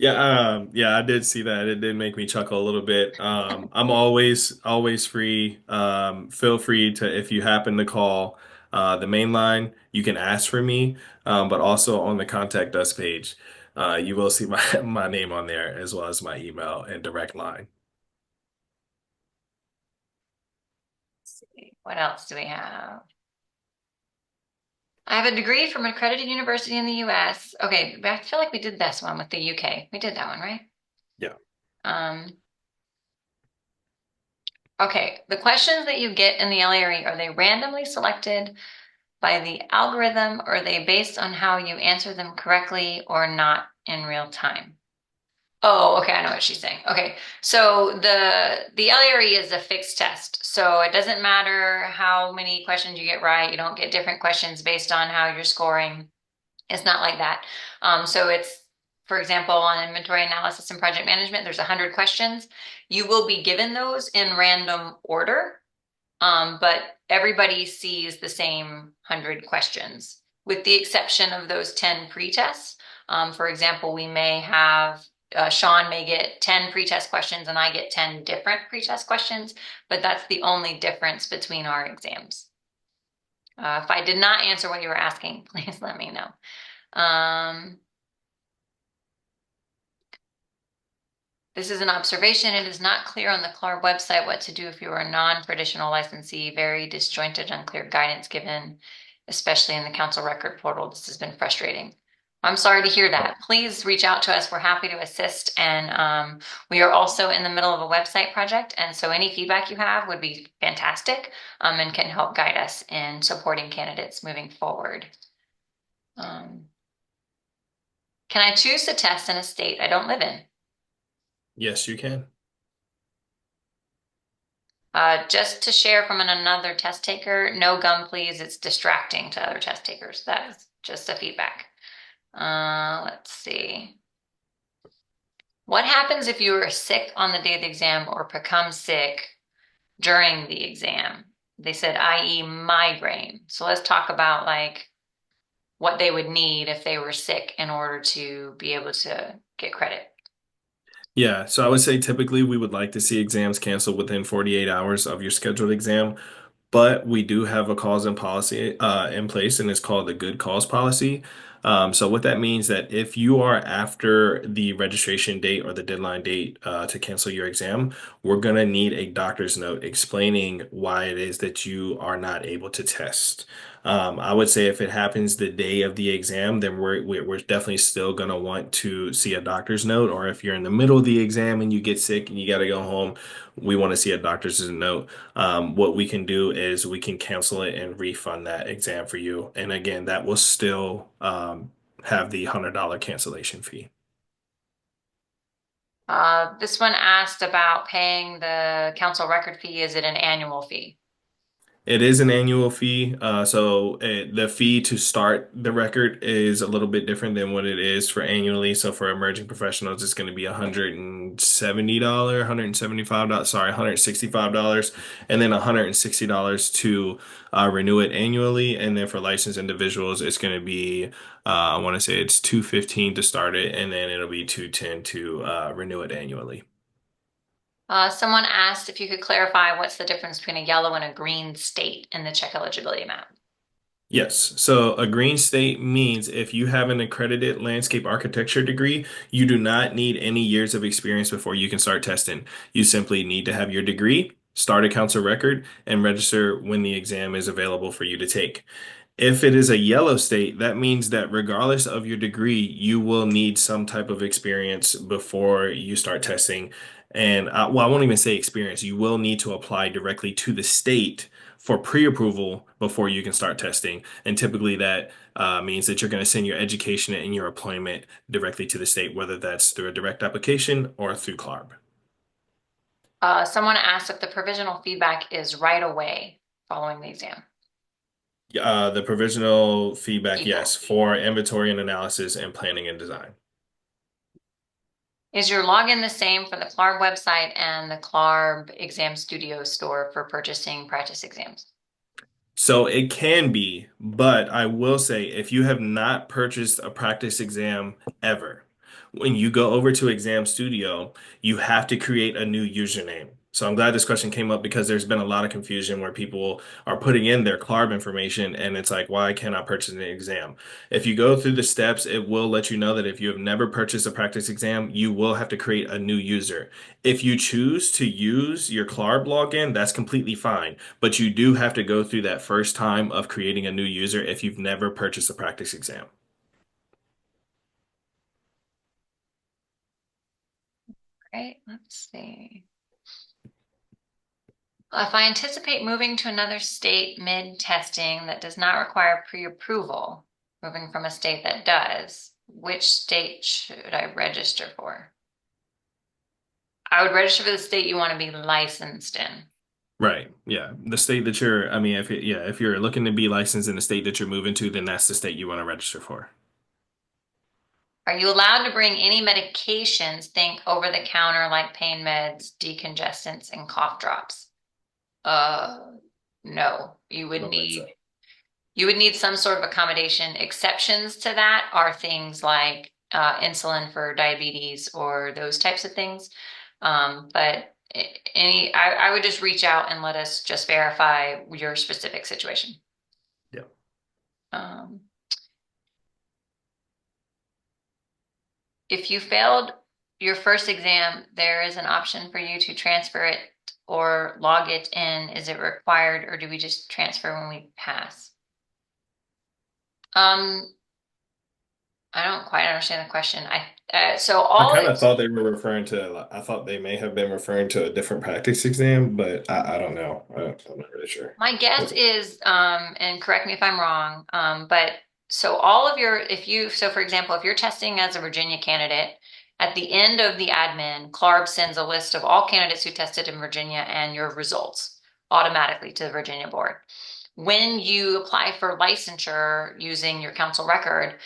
Yeah, I did see that. It did make me chuckle a little bit. I'm always free. Feel free to, if you happen to call the main line, you can ask for me. But also on the contact us page, you will see my my name on there as well as my email and direct line.
Let's see. What else do we have? I have a degree from an accredited university in the US. Okay, but I feel like we did this one with the UK. We did that one, right?
Yeah.
Um, okay, the questions that you get in the LARE, are they randomly selected by the algorithm, or are they based on how you answer them correctly or not in real time? Oh, okay, I know what she's saying. Okay, so the LARE is a fixed test. So it doesn't matter how many questions you get right. You don't get different questions based on how you're scoring. It's not like that. So it's, for example, on inventory analysis and project management, there's 100 questions. You will be given those in random order, but everybody sees the same 100 questions, with the exception of those 10 pre-tests. For example, we may have Sean may get 10 pretest questions and I get 10 different pretest questions, but that's the only difference between our exams. If I did not answer what you were asking, please let me know. This is an observation. It is not clear on the CLARB website what to do if you are a non-traditional licensee. Very disjointed, unclear guidance given, especially in the council record portal. This has been frustrating. I'm sorry to hear that. Please reach out to us. We're happy to assist. And we are also in the middle of a website project. And so any feedback you have would be fantastic, and can help guide us in supporting candidates moving forward. Can I choose to test in a state I don't live in?
Yes, you can.
Just to share from another test taker, no gum, please. It's distracting to other test takers. That's just a feedback. Let's see. What happens if you are sick on the day of the exam or become sick during the exam? They said, i.e. migraine. So let's talk about like what they would need if they were sick in order to be able to get credit.
Yeah, so I would say typically we would like to see exams canceled within 48 hours of your scheduled exam. But we do have a cause and policy in place, and it's called the good cause policy. So what that means that if you are after the registration date or the deadline date to cancel your exam, we're gonna need a doctor's note explaining why it is that you are not able to test. I would say if it happens the day of the exam, then we're definitely still gonna want to see a doctor's note. Or if you're in the middle of the exam and you get sick and you got to go home, we want to see a doctor's note. What we can do is we can cancel it and refund that exam for you. And again, that will still have the $100 cancellation fee.
This one asked about paying the council record fee. Is it an annual fee?
It is an annual fee. The fee to start the record is a little bit different than what it is for annually. So for emerging professionals, it's going to be $170, $175, sorry, $165, and then $160 to renew it annually. And then for licensed individuals, it's going to be I want to say it's 215 to start it, and then it'll be 210 to renew it annually.
Someone asked if you could clarify what's the difference between a yellow and a green state in the check eligibility map.
Yes. So a green state means if you have an accredited landscape architecture degree, you do not need any years of experience before you can start testing. You simply need to have your degree, start a council record, and register when the exam is available for you to take. If it is a yellow state, that means that regardless of your degree, you will need some type of experience before you start testing. And well, I won't even say experience. You will need to apply directly to the state for pre-approval before you can start testing. And typically that means that you're going to send your education and your employment directly to the state, whether that's through a direct application or through CLARB.
Someone asked if the provisional feedback is right away following the exam.
The provisional feedback,
People.
yes, for inventory and analysis and planning and design.
Is your login the same for the CLARB website and the CLARB Exam Studio store for purchasing practice exams?
So it can be, but I will say if you have not purchased a practice exam ever, when you go over to Exam Studio, you have to create a new username. So I'm glad this question came up because there's been a lot of confusion where people are putting in their CLARB information and it's like, why can't I purchase an exam? If you go through the steps, it will let you know that if you have never purchased a practice exam, you will have to create a new user. If you choose to use your CLARB login, that's completely fine. But you do have to go through that first time of creating a new user if you've never purchased a practice exam.
Right, let's see. If I anticipate moving to another state mid-testing that does not require pre-approval, moving from a state that does, which state should I register for? I would register for the state you want to be licensed in.
Right. Yeah. The state that you're, I mean, if you're looking to be licensed in the state that you're moving to, then that's the state you want to register for.
Are you allowed to bring any medications, think over the counter like pain meds, decongestants, and cough drops? Uh, no.
I don't think so.
You would need some sort of accommodation. Exceptions to that are things like insulin for diabetes or those types of things. But I would just reach out and let us just verify your specific situation.
Yeah.
Um, if you failed your first exam, there is an option for you to transfer it or log it in. Is it required or do we just transfer when we pass? Um, I don't quite understand the question. So
I
all
kind
it,
of thought they were referring to, I thought they may have been referring to a different practice exam, but I don't know. I'm not really sure.
my guess
What-
is, and correct me if I'm wrong, but so all of your, if you, so for example, if you're testing as a Virginia candidate At the end of the admin, CLARB sends a list of all candidates who tested in Virginia and your results automatically to the Virginia board. When you apply for licensure using your council record,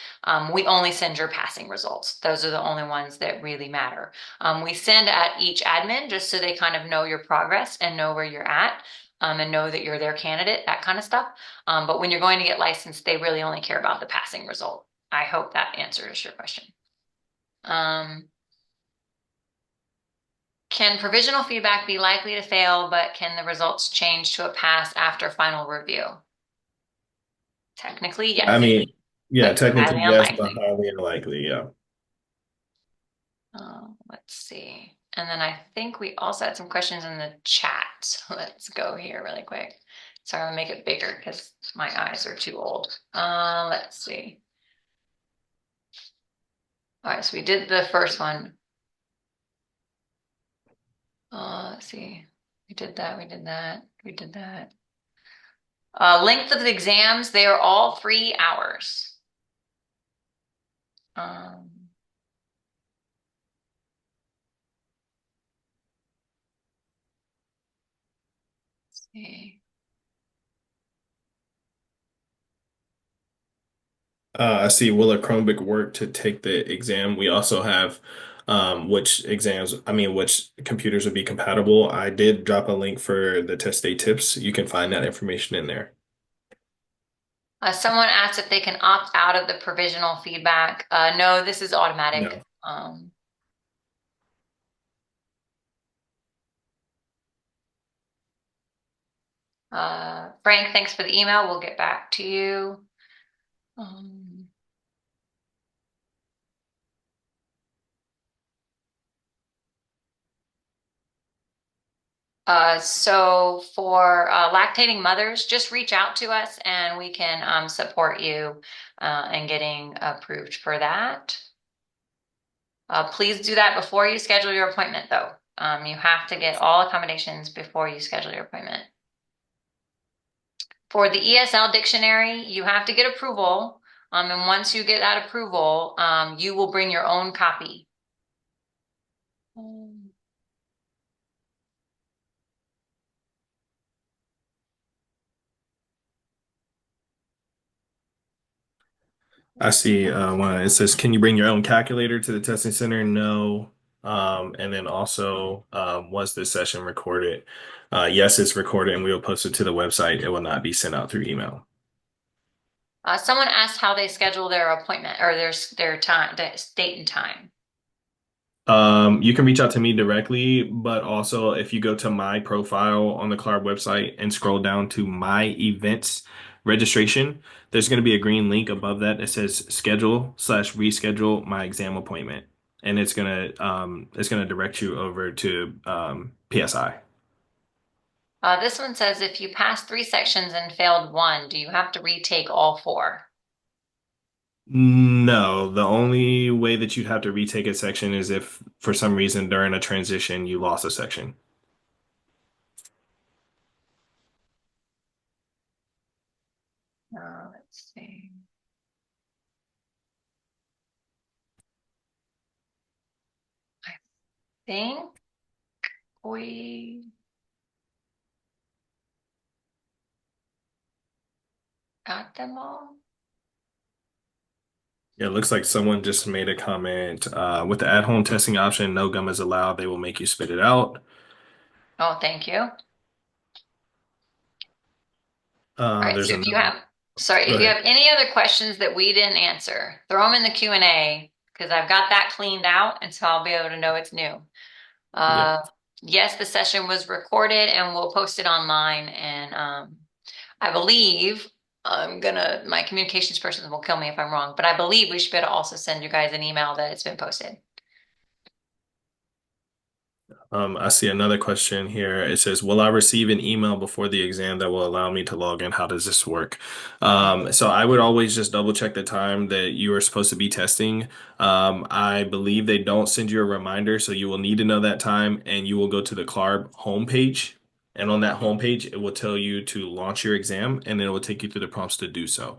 we only send your passing results. Those are the only ones that really matter. We send at each admin just so they kind of know your progress and know where you're at, and know that you're their candidate, that kind of stuff. But when you're going to get licensed, they really only care about the passing result. I hope that answers your question. Can provisional feedback be likely to fail, but can the results change to a pass after final review? Technically,
I
yes,
mean, yeah,
but
technically
highly
yes, but
unlikely.
highly unlikely. Yeah.
Let's see. And then I think we also had some questions in the chat. So let's go here really quick. Sorry, I'll make it bigger because my eyes are too old. Let's see. All right, so we did the first one. Let's see. We did that, we did that, we did that. Length of the exams, they are all 3 hours. Let's see.
I see. Will a Chromebook work to take the exam? We also have which exams, I mean, which computers would be compatible. I did drop a link for the test day tips. You can find that information in there.
Someone asked if they can opt out of the provisional feedback. No, this is automatic.
No.
Frank, thanks for the email. We'll get back to you. So for lactating mothers, just reach out to us and we can support you in getting approved for that. Please do that before you schedule your appointment, though. You have to get all accommodations before you schedule your appointment. For the ESL dictionary, you have to get approval. And once you get that approval, you will bring your own copy.
I see one. It says, can you bring your own calculator to the testing center? No. And then also, was this session recorded? Yes, it's recorded and we will post it to the website. It will not be sent out through email.
Someone asked how they schedule their appointment or their time, the date and time.
You can reach out to me directly, but also if you go to my profile on the CLARB website and scroll down to my events registration, there's going to be a green link above that that says schedule/reschedule my exam appointment. And it's gonna direct you over to PSI.
This one says if you passed 3 sections and failed 1, do you have to retake all 4?
No, the only way that you'd have to retake a section is if for some reason during a transition you lost a section.
Let's see. I think we got them all.
Yeah, it looks like someone just made a comment. With the at-home testing option, no gum is allowed. They will make you spit it out.
Oh, thank you. All right,
There's
so if you
another.
have, sorry,
Go
if you
ahead.
have any other questions that we didn't answer, throw them in the Q&A because I've got that cleaned out and so I'll be able to know it's new.
Yep.
Yes, the session was recorded and we'll post it online. And I believe my communications person will kill me if I'm wrong, but I believe we should be able to also send you guys an email that it's been posted.
I see another question here. It says, will I receive an email before the exam that will allow me to log in? How does this work? So I would always just double check the time that you are supposed to be testing. I believe they don't send you a reminder, so you will need to know that time and you will go to the CLARB homepage. And on that homepage, it will tell you to launch your exam and then it will take you through the prompts to do so.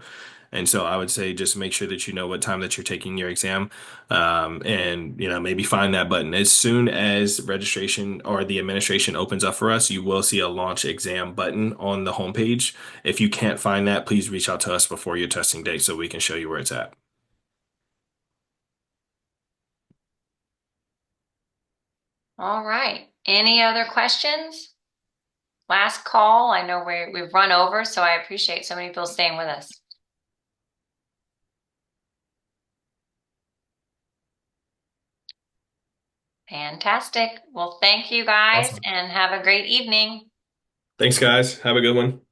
And so I would say just make sure that you know what time that you're taking your exam, and maybe find that button. As soon as registration or the administration opens up for us, you will see a launch exam button on the homepage. If you can't find that, please reach out to us before your testing date so we can show you where it's at.
All right. Any other questions? Last call. I know we've run over, so I appreciate so many people staying with us. Fantastic. Well, thank you guys
Awesome.
and have a great evening.
Thanks, guys. Have a good one.